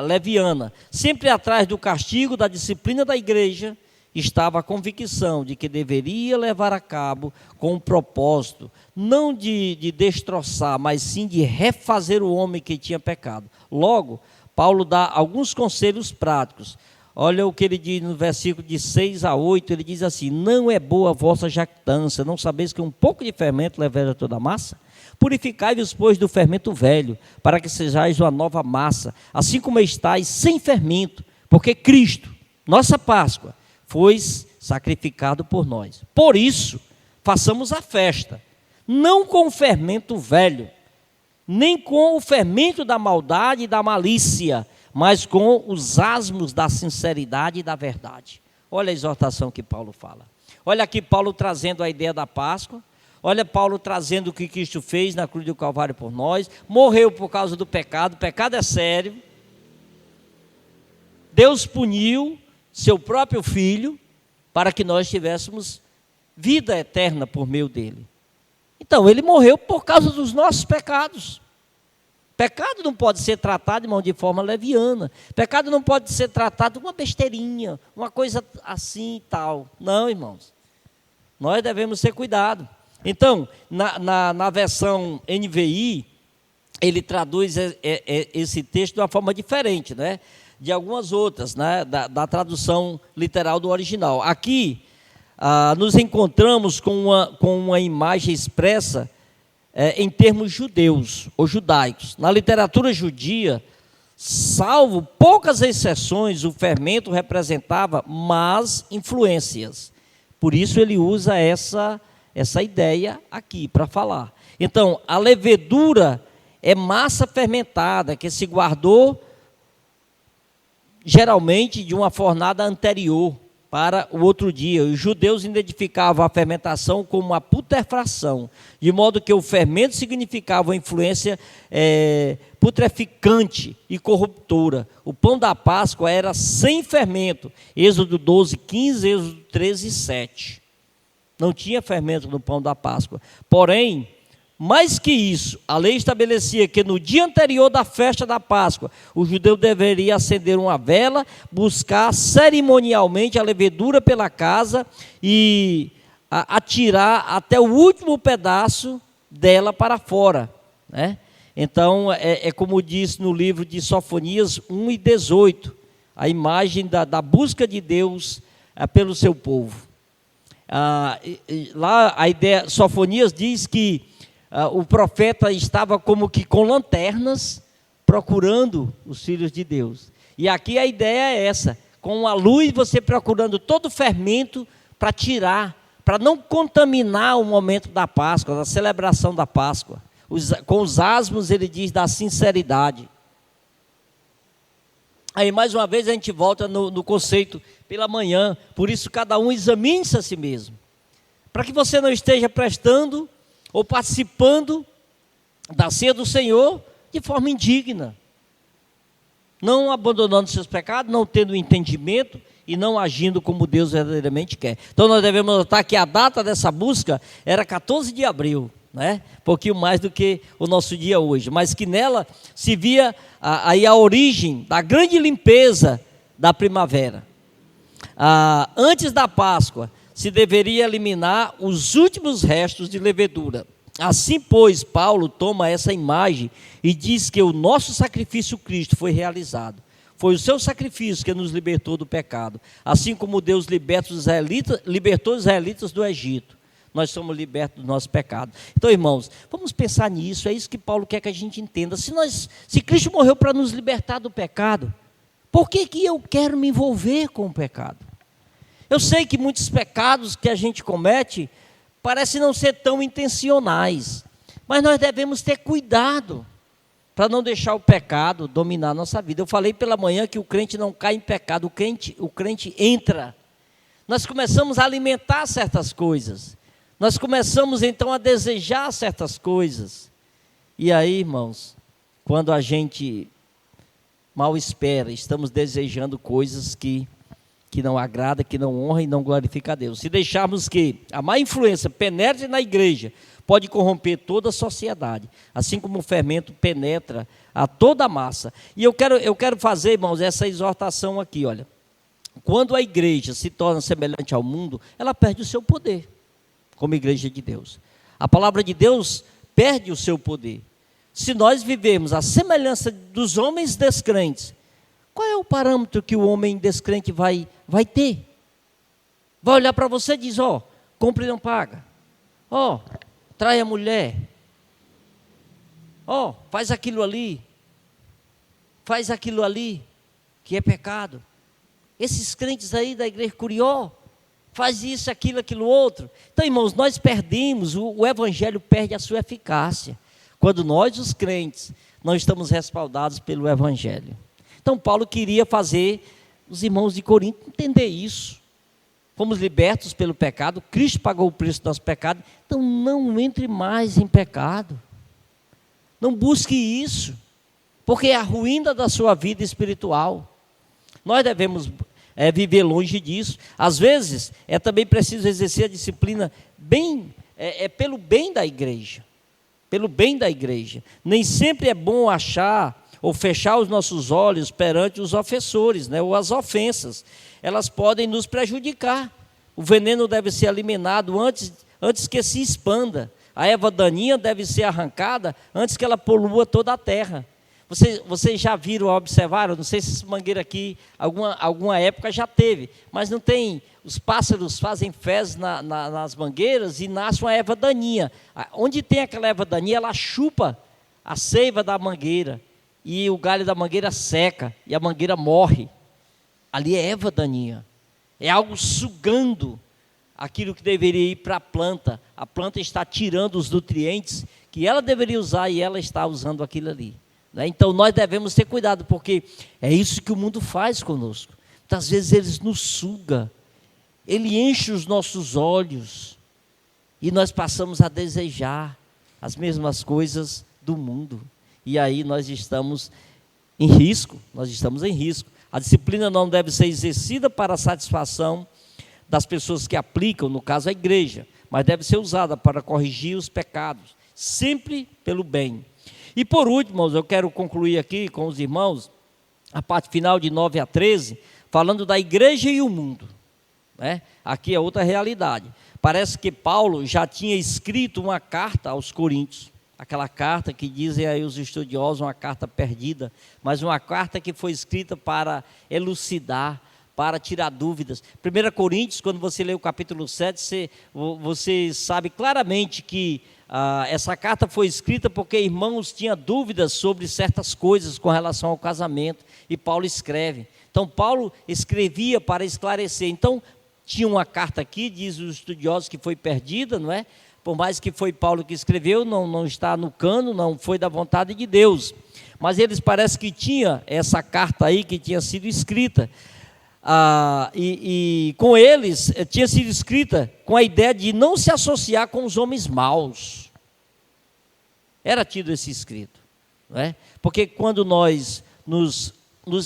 leviana. Sempre atrás do castigo, da disciplina da igreja, estava a convicção de que deveria levar a cabo com um propósito, não de destroçar, mas sim de refazer o homem que tinha pecado. Logo, Paulo dá alguns conselhos práticos. Olha o que ele diz no versículo de 6 a 8, ele diz assim: não é boa a vossa jactância, não sabeis que um pouco de fermento leveda toda a massa? Purificai-vos, pois, do fermento velho, para que sejais uma nova massa, assim como estáis sem fermento, porque Cristo, nossa Páscoa, foi sacrificado por nós. Por isso, façamos a festa, não com o fermento velho, nem com o fermento da maldade e da malícia, mas com os asmos da sinceridade e da verdade. Olha a exortação que Paulo fala. Olha aqui Paulo trazendo a ideia da Páscoa. Olha Paulo trazendo o que Cristo fez na cruz do Calvário por nós. Morreu por causa do pecado. O pecado é sério. Deus puniu seu próprio Filho para que nós tivéssemos vida eterna por meio dele. Então, ele morreu por causa dos nossos pecados. Pecado não pode ser tratado, irmão, de forma leviana. Pecado não pode ser tratado uma besteirinha, uma coisa assim e tal. Não, irmãos. Nós devemos ter cuidado. Então, na versão NVI, ele traduz esse texto de uma forma diferente, né, de algumas outras, né, da tradução literal do original. Aqui, nos encontramos com uma imagem expressa em termos judeus ou judaicos. Na literatura judia, salvo poucas exceções, o fermento representava más influências. Por isso ele usa essa ideia aqui para falar. Então, a levedura é massa fermentada que se guardou geralmente de uma fornada anterior para o outro dia. Os judeus identificavam a fermentação como uma putrefação, de modo que o fermento significava uma influência putreficante e corruptora. O pão da Páscoa era sem fermento. Êxodo 12, 15, Êxodo 13, 7. Não tinha fermento no pão da Páscoa. Porém, mais que isso, a lei estabelecia que no dia anterior da festa da Páscoa, o judeu deveria acender uma vela, buscar cerimonialmente a levedura pela casa e atirar até o último pedaço dela para fora, né? Então, é como diz no livro de Sofonias 1 e 18, a imagem da busca de Deus pelo seu povo. Lá a ideia, Sofonias diz que o profeta estava como que com lanternas procurando os filhos de Deus. E aqui a ideia é essa, com a luz você procurando todo o fermento para tirar, para não contaminar o momento da Páscoa, da celebração da Páscoa. Com os asmos ele diz da sinceridade. Aí mais uma vez a gente volta no conceito pela manhã, por isso cada um examine-se a si mesmo, para que você não esteja prestando ou participando da ceia do Senhor de forma indigna, não abandonando seus pecados, não tendo entendimento e não agindo como Deus verdadeiramente quer. Então nós devemos notar que a data dessa busca era 14 de abril, né? Um pouquinho mais do que o nosso dia hoje, mas que nela se via aí a origem da grande limpeza da primavera. Antes da Páscoa, se deveria eliminar os últimos restos de levedura. Assim, pois, Paulo toma essa imagem e diz que o nosso sacrifício Cristo foi realizado. Foi o seu sacrifício que nos libertou do pecado. Assim como Deus libertou os israelitas do Egito, nós somos libertos do nosso pecado. Então, irmãos, vamos pensar nisso. É isso que Paulo quer que a gente entenda. Se Cristo morreu para nos libertar do pecado, Por que que eu quero me envolver com o pecado? Eu sei que muitos pecados que a gente comete parecem não ser tão intencionais, mas nós devemos ter cuidado para não deixar o pecado dominar a nossa vida. Eu falei pela manhã que o crente não cai em pecado, o crente entra. Nós começamos a alimentar certas coisas, nós começamos então a desejar certas coisas, e aí, irmãos, quando a gente mal espera, estamos desejando coisas que não agrada, que não honra e não glorifica a Deus. Se deixarmos que a má influência penetre na igreja, pode corromper toda a sociedade, assim como o fermento penetra a toda a massa. E eu quero fazer, irmãos, essa exortação aqui, olha. Quando a igreja se torna semelhante ao mundo, ela perde o seu poder, como igreja de Deus. A palavra de Deus perde o seu poder. Se nós vivemos a semelhança dos homens descrentes, qual é o parâmetro que o homem descrente vai ter? Vai olhar para você e diz, compra e não paga. Trai a mulher. Faz aquilo ali. Faz aquilo ali, que é pecado. Esses crentes aí da igreja Curió, faz isso, aquilo outro. Então, irmãos, nós perdemos, o evangelho perde a sua eficácia, quando nós, os crentes, não estamos respaldados pelo evangelho. Então, Paulo queria fazer os irmãos de Corinto entender isso. Fomos libertos pelo pecado, Cristo pagou o preço do nosso pecado, então não entre mais em pecado. Não busque isso, porque é a ruína da sua vida espiritual. Nós devemos viver longe disso. Às vezes, é também preciso exercer a disciplina pelo bem da igreja. Pelo bem da igreja. Nem sempre é bom achar ou fechar os nossos olhos perante os ofensores, ou as ofensas. Elas podem nos prejudicar. O veneno deve ser eliminado antes que se expanda. A erva daninha deve ser arrancada antes que ela polua toda a terra. Vocês já viram, observaram? Não sei se essa mangueira aqui, alguma época já teve, mas não tem. Os pássaros fazem fezes nas mangueiras e nasce uma erva daninha. Onde tem aquela erva daninha, ela chupa a seiva da mangueira e o galho da mangueira seca e a mangueira morre. Ali é erva daninha. É algo sugando aquilo que deveria ir para a planta. A planta está tirando os nutrientes que ela deveria usar e ela está usando aquilo ali. Então nós devemos ter cuidado, porque é isso que o mundo faz conosco. Muitas vezes ele nos suga, ele enche os nossos olhos e nós passamos a desejar as mesmas coisas do mundo. E aí nós estamos em risco, A disciplina não deve ser exercida para a satisfação das pessoas que aplicam, no caso a igreja, mas deve ser usada para corrigir os pecados, sempre pelo bem. E por último, irmãos, eu quero concluir aqui com os irmãos, a parte final de 9 a 13, falando da igreja e o mundo. Aqui é outra realidade. Parece que Paulo já tinha escrito uma carta aos Coríntios, aquela carta que dizem aí os estudiosos, uma carta perdida, mas uma carta que foi escrita para elucidar, para tirar dúvidas. 1 Coríntios, quando você lê o capítulo 7, você sabe claramente que essa carta foi escrita porque irmãos tinham dúvidas sobre certas coisas com relação ao casamento, e Paulo escreve. Então Paulo escrevia para esclarecer. Então tinha uma carta aqui, diz os estudiosos, que foi perdida, não é? Por mais que foi Paulo que escreveu, não está no cano, não foi da vontade de Deus. Mas eles parece que tinha essa carta aí que tinha sido escrita. E com eles tinha sido escrita com a ideia de não se associar com os homens maus. Era tido esse escrito, não é? Porque quando nós nos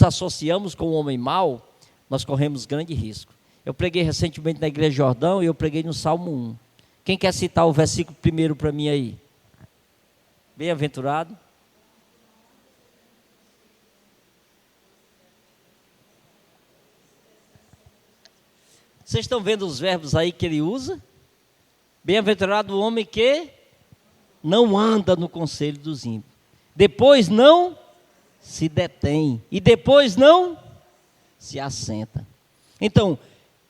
associamos com o homem mau, nós corremos grande risco. Eu preguei recentemente na Igreja Jordão e eu preguei no Salmo 1. Quem quer citar o versículo primeiro para mim aí? Bem-aventurado. Vocês estão vendo os verbos aí que ele usa? Bem-aventurado o homem que não anda no conselho dos ímpios. Depois não se detém. E depois não se assenta. Então,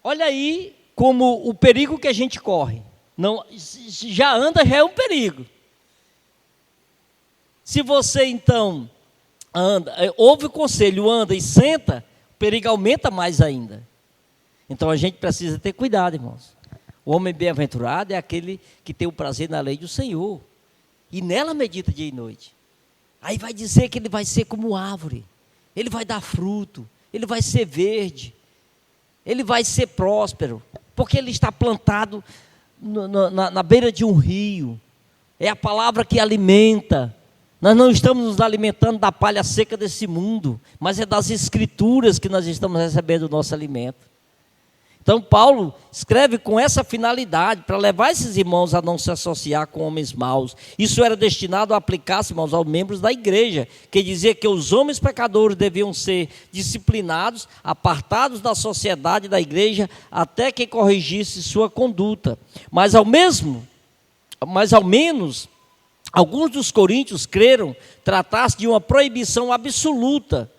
olha aí como o perigo que a gente corre. Não, já é um perigo. Se você então anda, ouve o conselho, anda e senta, o perigo aumenta mais ainda. Então a gente precisa ter cuidado, irmãos. O homem bem-aventurado é aquele que tem o prazer na lei do Senhor, e nela medita dia e noite. Aí vai dizer que ele vai ser como árvore, ele vai dar fruto, ele vai ser verde, ele vai ser próspero, porque ele está plantado na beira de um rio. É a palavra que alimenta. Nós não estamos nos alimentando da palha seca desse mundo, mas é das escrituras que nós estamos recebendo o nosso alimento. Então Paulo escreve com essa finalidade, para levar esses irmãos a não se associar com homens maus. Isso era destinado a aplicar-se, irmãos, aos membros da igreja, que dizia que os homens pecadores deviam ser disciplinados, apartados da sociedade da igreja, até que corrigisse sua conduta. Mas ao menos, alguns dos coríntios creram tratar-se de uma proibição absoluta,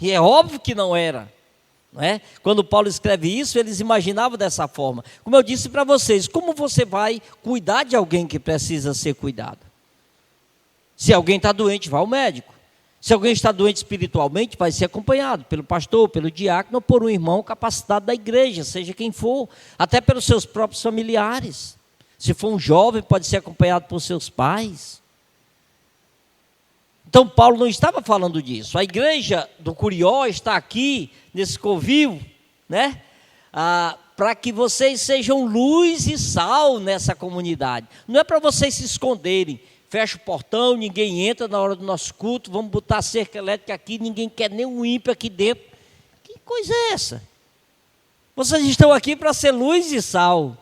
e é óbvio que não era. Não é? Quando Paulo escreve isso, eles imaginavam dessa forma. Como eu disse para vocês, como você vai cuidar de alguém que precisa ser cuidado? Se alguém está doente, vá ao médico. Se alguém está doente espiritualmente, vai ser acompanhado pelo pastor, pelo diácono, ou por um irmão capacitado da igreja, seja quem for, até pelos seus próprios familiares. Se for um jovem, pode ser acompanhado por seus pais. Então Paulo não estava falando disso. A igreja do Curió está aqui, nesse covil, né? Para que vocês sejam luz e sal nessa comunidade. Não é para vocês se esconderem. Fecha o portão, ninguém entra na hora do nosso culto, vamos botar a cerca elétrica aqui, ninguém quer nem um ímpio aqui dentro. Que coisa é essa? Vocês estão aqui para ser luz e sal.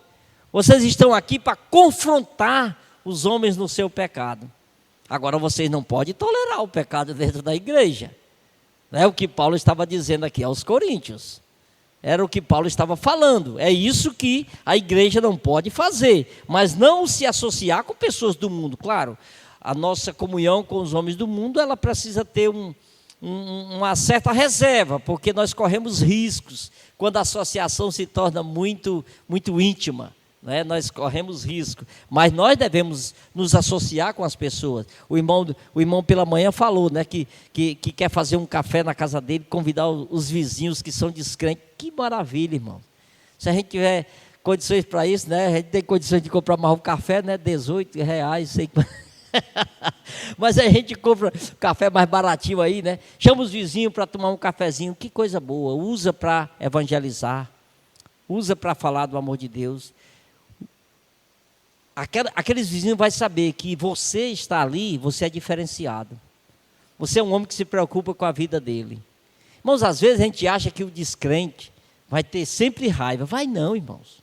Vocês estão aqui para confrontar os homens no seu pecado. Agora vocês não podem tolerar o pecado dentro da igreja. É o que Paulo estava dizendo aqui aos coríntios. Era o que Paulo estava falando. É isso que a igreja não pode fazer. Mas não se associar com pessoas do mundo. Claro, a nossa comunhão com os homens do mundo, ela precisa ter uma certa reserva, porque nós corremos riscos quando a associação se torna muito, muito íntima. Né? Nós corremos risco, mas nós devemos nos associar com as pessoas. O irmão pela manhã falou, né, que quer fazer um café na casa dele, convidar os vizinhos que são descrentes. Que maravilha, irmão. Se a gente tiver condições para isso, né, a gente tem condições de comprar mais um café, né, R$18, sei. Mas a gente compra café mais baratinho aí, né? Chama os vizinhos para tomar um cafezinho. Que coisa boa. Usa para evangelizar, usa para falar do amor de Deus. Aqueles vizinhos vão saber que você está ali, você é diferenciado. Você é um homem que se preocupa com a vida dele. Irmãos, às vezes a gente acha que o descrente vai ter sempre raiva. Vai não, irmãos.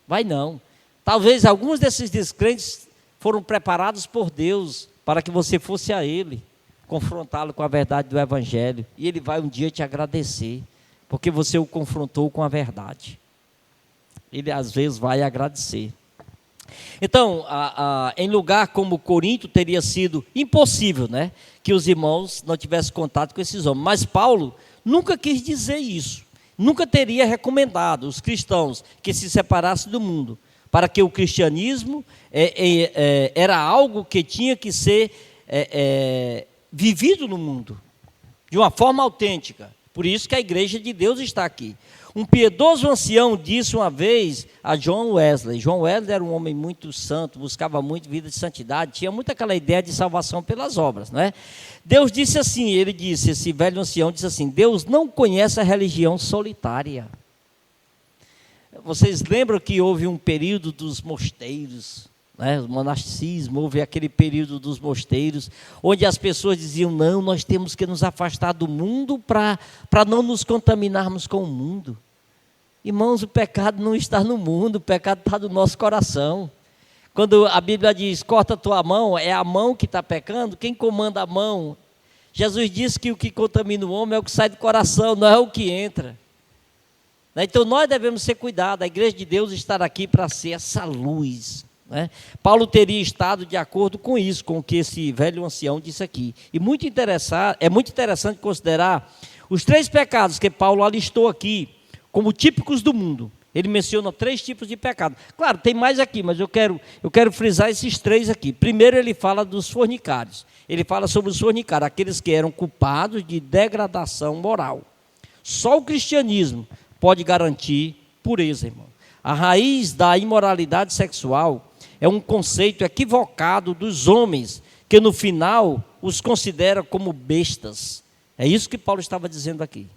Vai não. Talvez alguns desses descrentes foram preparados por Deus para que você fosse a ele, confrontá-lo com a verdade do evangelho. E ele vai um dia te agradecer, porque você o confrontou com a verdade. Ele às vezes vai agradecer. Então, em lugar como Corinto, teria sido impossível, né, que os irmãos não tivessem contato com esses homens. Mas Paulo nunca quis dizer isso. Nunca teria recomendado os cristãos que se separassem do mundo, para que o cristianismo era algo que tinha que ser vivido no mundo, de uma forma autêntica. Por isso que a igreja de Deus está aqui. Um piedoso ancião disse uma vez a John Wesley. John Wesley era um homem muito santo, buscava muito vida de santidade, tinha muito aquela ideia de salvação pelas obras, não é? Deus disse assim, esse velho ancião disse assim: Deus não conhece a religião solitária. Vocês lembram que houve um período dos mosteiros, né? O monasticismo, houve aquele período dos mosteiros, onde as pessoas diziam: não, nós temos que nos afastar do mundo para não nos contaminarmos com o mundo. Irmãos, o pecado não está no mundo, o pecado está no nosso coração. Quando a Bíblia diz, corta a tua mão, é a mão que está pecando. Quem comanda a mão? Jesus disse que o que contamina o homem é o que sai do coração, não é o que entra. Então nós devemos ser cuidados, a igreja de Deus estar aqui para ser essa luz, né? Paulo teria estado de acordo com isso, com o que esse velho ancião disse aqui. E é muito interessante considerar os 3 pecados que Paulo alistou aqui como típicos do mundo. Ele menciona 3 tipos de pecado. Claro, tem mais aqui, mas eu quero frisar esses 3 aqui. Primeiro, ele fala dos fornicários. Ele fala sobre os fornicários, aqueles que eram culpados de degradação moral. Só o cristianismo pode garantir pureza, irmão. A raiz da imoralidade sexual é um conceito equivocado dos homens, que no final os considera como bestas. É isso que Paulo estava dizendo aqui.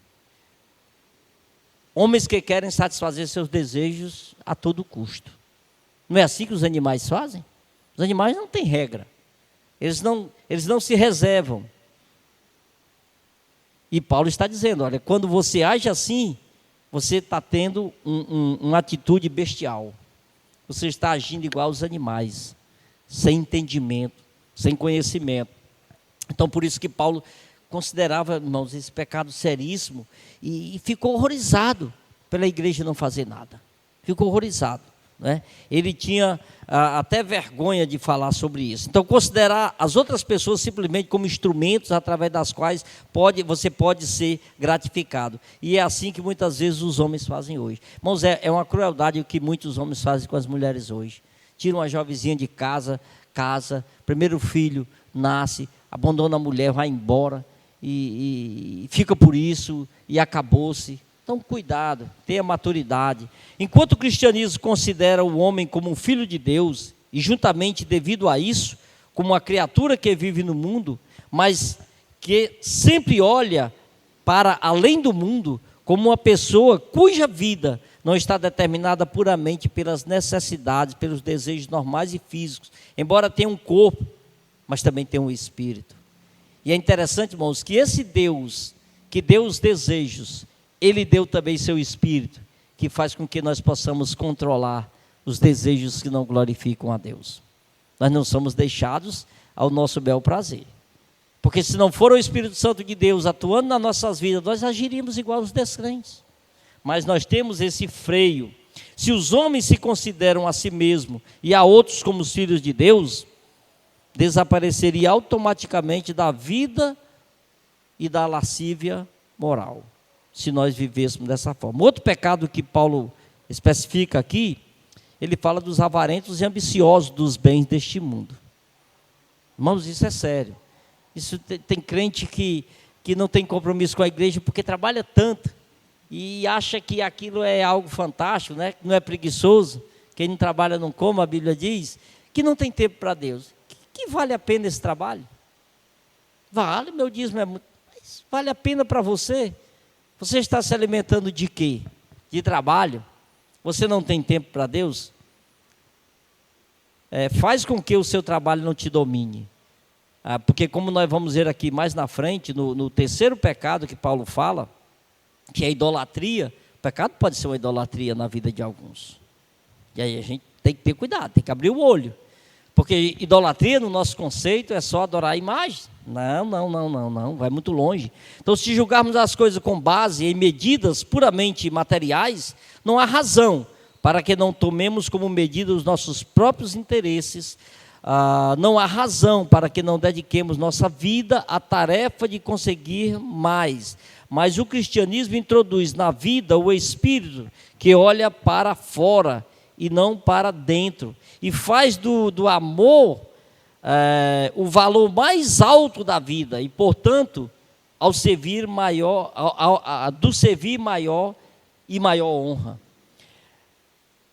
Homens que querem satisfazer seus desejos a todo custo. Não é assim que os animais fazem? Os animais não têm regra. Eles não se reservam. E Paulo está dizendo, olha, quando você age assim, você está tendo uma atitude bestial. Você está agindo igual aos animais, sem entendimento, sem conhecimento. Então, por isso que Paulo considerava, irmãos, esse pecado seríssimo e ficou horrorizado pela igreja não fazer nada. Ficou horrorizado, né? Ele tinha até vergonha de falar sobre isso. Então, considerar as outras pessoas simplesmente como instrumentos através das quais você pode ser gratificado. E é assim que muitas vezes os homens fazem hoje. Irmãos, é uma crueldade o que muitos homens fazem com as mulheres hoje. Tiram a jovenzinha de casa, primeiro filho nasce, abandona a mulher, vai embora e fica por isso e acabou-se. Então, cuidado, tenha maturidade. Enquanto o cristianismo considera o homem como um filho de Deus, e juntamente devido a isso, como uma criatura que vive no mundo, mas que sempre olha para além do mundo, como uma pessoa cuja vida não está determinada puramente pelas necessidades, pelos desejos normais e físicos, embora tenha um corpo, mas também tem um espírito. E é interessante, irmãos, que esse Deus, que deu os desejos, Ele deu também seu espírito, que faz com que nós possamos controlar os desejos que não glorificam a Deus. Nós não somos deixados ao nosso bel prazer. Porque se não for o Espírito Santo de Deus atuando nas nossas vidas, nós agiríamos igual aos descrentes. Mas nós temos esse freio. Se os homens se consideram a si mesmos e a outros como os filhos de Deus, desapareceria automaticamente da vida e da lascívia moral, se nós vivêssemos dessa forma. Outro pecado que Paulo especifica aqui, ele fala dos avarentos e ambiciosos dos bens deste mundo. Irmãos, isso é sério. Isso tem crente que não tem compromisso com a igreja porque trabalha tanto e acha que aquilo é algo fantástico, né? Que não é preguiçoso, quem não trabalha não come, a Bíblia diz, que não tem tempo para Deus. Que vale a pena esse trabalho? Vale, meu dízimo é muito, mas vale a pena para você? Você está se alimentando de quê? De trabalho? Você não tem tempo para Deus? Faz com que o seu trabalho não te domine. Porque como nós vamos ver aqui mais na frente, no terceiro pecado que Paulo fala, que é a idolatria, o pecado pode ser uma idolatria na vida de alguns. E aí a gente tem que ter cuidado, tem que abrir o olho. Porque idolatria, no nosso conceito, é só adorar a imagem. Não, vai muito longe. Então, se julgarmos as coisas com base em medidas puramente materiais, não há razão para que não tomemos como medida os nossos próprios interesses. Não há razão para que não dediquemos nossa vida à tarefa de conseguir mais. Mas o cristianismo introduz na vida o espírito que olha para fora e não para dentro, e faz do amor o valor mais alto da vida, e portanto, do servir maior e maior honra.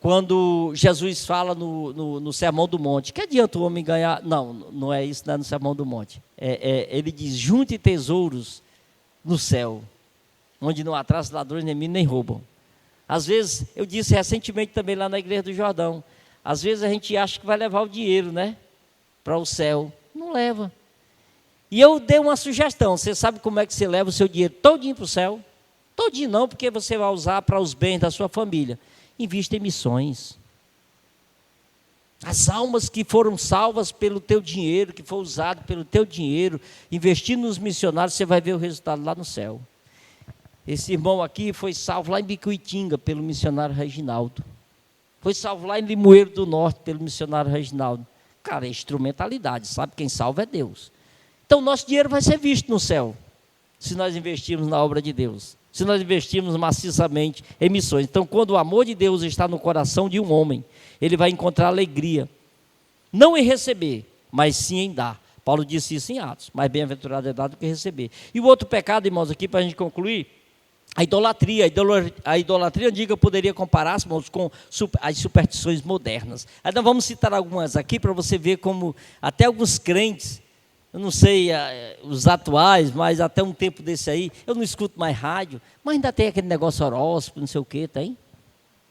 Quando Jesus fala no Sermão do Monte, que adianta o homem ganhar? Não é isso, não é no Sermão do Monte. Ele diz, junte tesouros no céu, onde não há traços, ladrões nem roubam. Às vezes, eu disse recentemente também lá na Igreja do Jordão, às vezes a gente acha que vai levar o dinheiro, né, para o céu. Não leva. E eu dei uma sugestão, você sabe como é que você leva o seu dinheiro todinho para o céu? Todinho não, porque você vai usar para os bens da sua família. Invista em missões. As almas que foram salvas pelo teu dinheiro, que foi usado pelo teu dinheiro, investindo nos missionários, você vai ver o resultado lá no céu. Esse irmão aqui foi salvo lá em Bicuitinga pelo missionário Reginaldo. Foi salvo lá em Limoeiro do Norte pelo missionário Reginaldo. Cara, é instrumentalidade, sabe? Quem salva é Deus. Então, nosso dinheiro vai ser visto no céu, se nós investirmos na obra de Deus. se nós investirmos maciçamente em missões. Então, quando o amor de Deus está no coração de um homem, ele vai encontrar alegria, não em receber, mas sim em dar. Paulo disse isso em Atos, mais bem-aventurado é dar do que receber. E o outro pecado, irmãos, aqui para a gente concluir, a idolatria. A idolatria antiga poderia comparar-se, irmãos, com as superstições modernas. Aí nós vamos citar algumas aqui para você ver como até alguns crentes, eu não sei os atuais, mas até um tempo desse aí, eu não escuto mais rádio, mas ainda tem aquele negócio horóscopo, não sei o que, tem?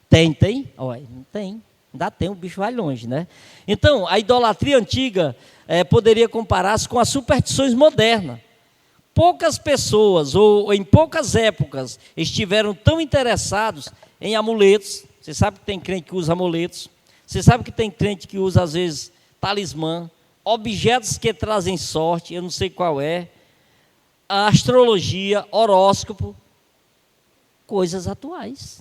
Tem? Olha, não tem. Ainda tem, o bicho vai longe, né? Então, a idolatria antiga poderia comparar-se com as superstições modernas. Poucas pessoas, ou em poucas épocas, estiveram tão interessados em amuletos. Você sabe que tem crente que usa amuletos. Você sabe que tem crente que usa, às vezes, talismã, objetos que trazem sorte, eu não sei qual é, a astrologia, horóscopo, coisas atuais.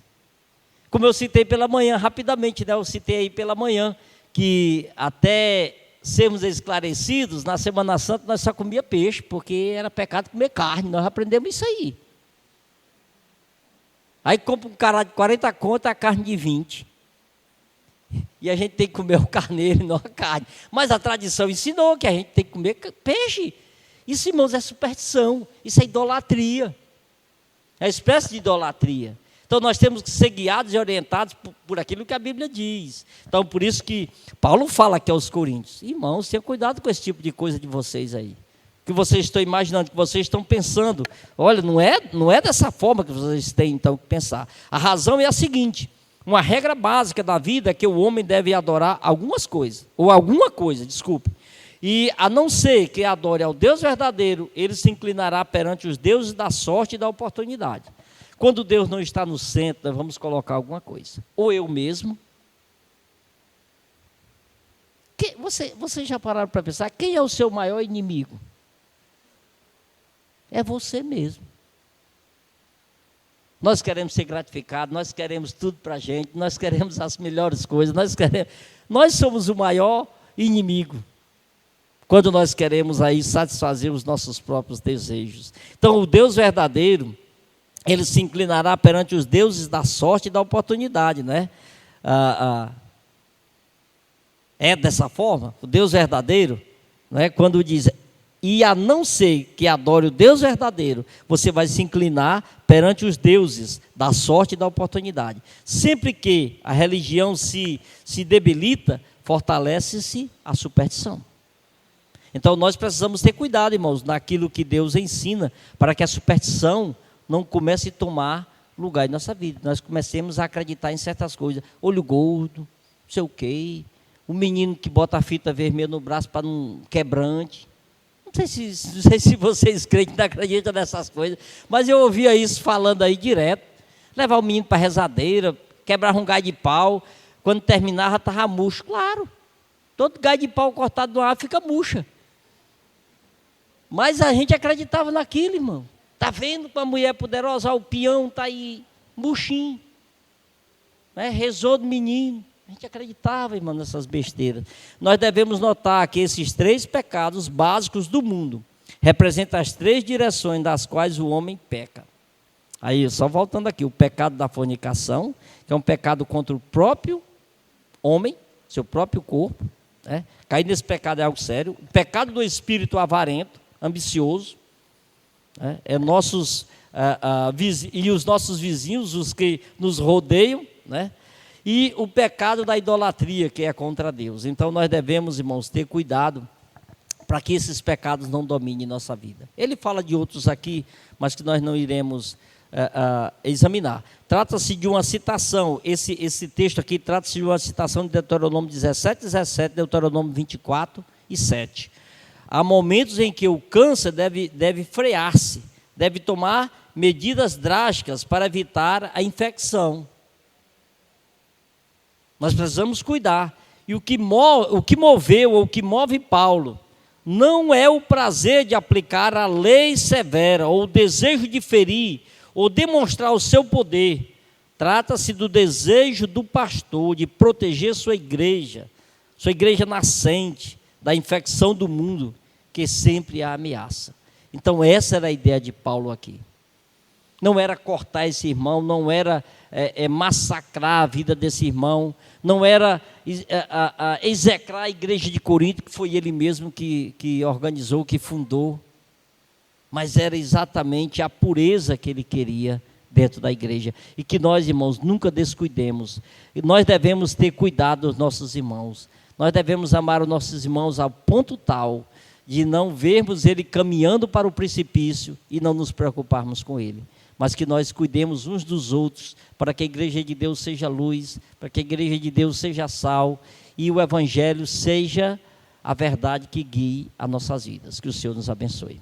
Como eu citei pela manhã, rapidamente, né? Eu citei aí pela manhã, que até sermos esclarecidos, na Semana Santa nós só comia peixe, porque era pecado comer carne, nós aprendemos isso aí. Aí compra um caralho de 40 conto, a carne de 20. E a gente tem que comer o carneiro e não a carne. Mas a tradição ensinou que a gente tem que comer peixe. Isso, irmãos, é superstição, isso é idolatria. É uma espécie de idolatria. Então nós temos que ser guiados e orientados por aquilo que a Bíblia diz. Então por isso que Paulo fala aqui aos Coríntios: irmãos, tenham cuidado com esse tipo de coisa de vocês aí. Que vocês estão imaginando, que vocês estão pensando. Olha, não é dessa forma que vocês têm então que pensar. A razão é a seguinte: uma regra básica da vida é que o homem deve adorar algumas coisas, ou alguma coisa, desculpe. E a não ser que adore ao Deus verdadeiro, ele se inclinará perante os deuses da sorte e da oportunidade. Quando Deus não está no centro, nós vamos colocar alguma coisa. Ou eu mesmo. Você já pararam para pensar, quem é o seu maior inimigo? É você mesmo. Nós queremos ser gratificados, nós queremos tudo para a gente, nós queremos as melhores coisas, nós somos o maior inimigo, quando nós queremos aí satisfazer os nossos próprios desejos. Então, o Deus verdadeiro, ele se inclinará perante os deuses da sorte e da oportunidade, né? É dessa forma, o Deus verdadeiro, né? Quando diz, e a não ser que adore o Deus verdadeiro, você vai se inclinar perante os deuses da sorte e da oportunidade. Sempre que a religião se debilita, fortalece-se a superstição. Então nós precisamos ter cuidado, irmãos, naquilo que Deus ensina, para que a superstição não comece a tomar lugar em nossa vida. Nós comecemos a acreditar em certas coisas. Olho gordo, não sei o quê. O menino que bota a fita vermelha no braço para não quebrante. Não sei se vocês creem que não acreditam nessas coisas, mas eu ouvia isso falando aí direto. Levar o menino para a rezadeira, quebrar um galho de pau, quando terminava estava murcho. Claro, todo galho de pau cortado do ar fica murcha. Mas a gente acreditava naquilo, irmão. Está vendo para a mulher poderosa, o peão está aí, murchinho. Né? Rezou do menino. A gente acreditava, irmão, nessas besteiras. Nós devemos notar que esses 3 pecados básicos do mundo representam as 3 direções das quais o homem peca. Aí, só voltando aqui, o pecado da fornicação, que é um pecado contra o próprio homem, seu próprio corpo. Né? Cair nesse pecado é algo sério. O pecado do espírito avarento, ambicioso. Né? E os nossos vizinhos, os que nos rodeiam, né? E o pecado da idolatria, que é contra Deus. Então nós devemos, irmãos, ter cuidado para que esses pecados não dominem nossa vida. Ele fala de outros aqui, mas que nós não iremos examinar. Trata-se de uma citação, esse texto aqui trata-se de uma citação de Deuteronômio 17, Deuteronômio 24 e 7. Há momentos em que o câncer deve frear-se, deve tomar medidas drásticas para evitar a infecção. Nós precisamos cuidar. E o que moveu, ou o que move Paulo, não é o prazer de aplicar a lei severa, ou o desejo de ferir, ou demonstrar o seu poder. Trata-se do desejo do pastor de proteger sua igreja nascente, da infecção do mundo, que sempre a ameaça. Então essa era a ideia de Paulo aqui. não era cortar esse irmão, não era massacrar a vida desse irmão, não era execrar a igreja de Corinto, que foi ele mesmo que organizou, que fundou, mas era exatamente a pureza que ele queria dentro da igreja, e que nós, irmãos, nunca descuidemos. E nós devemos ter cuidado dos nossos irmãos, nós devemos amar os nossos irmãos ao ponto tal de não vermos ele caminhando para o precipício e não nos preocuparmos com ele, mas que nós cuidemos uns dos outros, para que a igreja de Deus seja luz, para que a igreja de Deus seja sal, e o evangelho seja a verdade que guie as nossas vidas. Que o Senhor nos abençoe.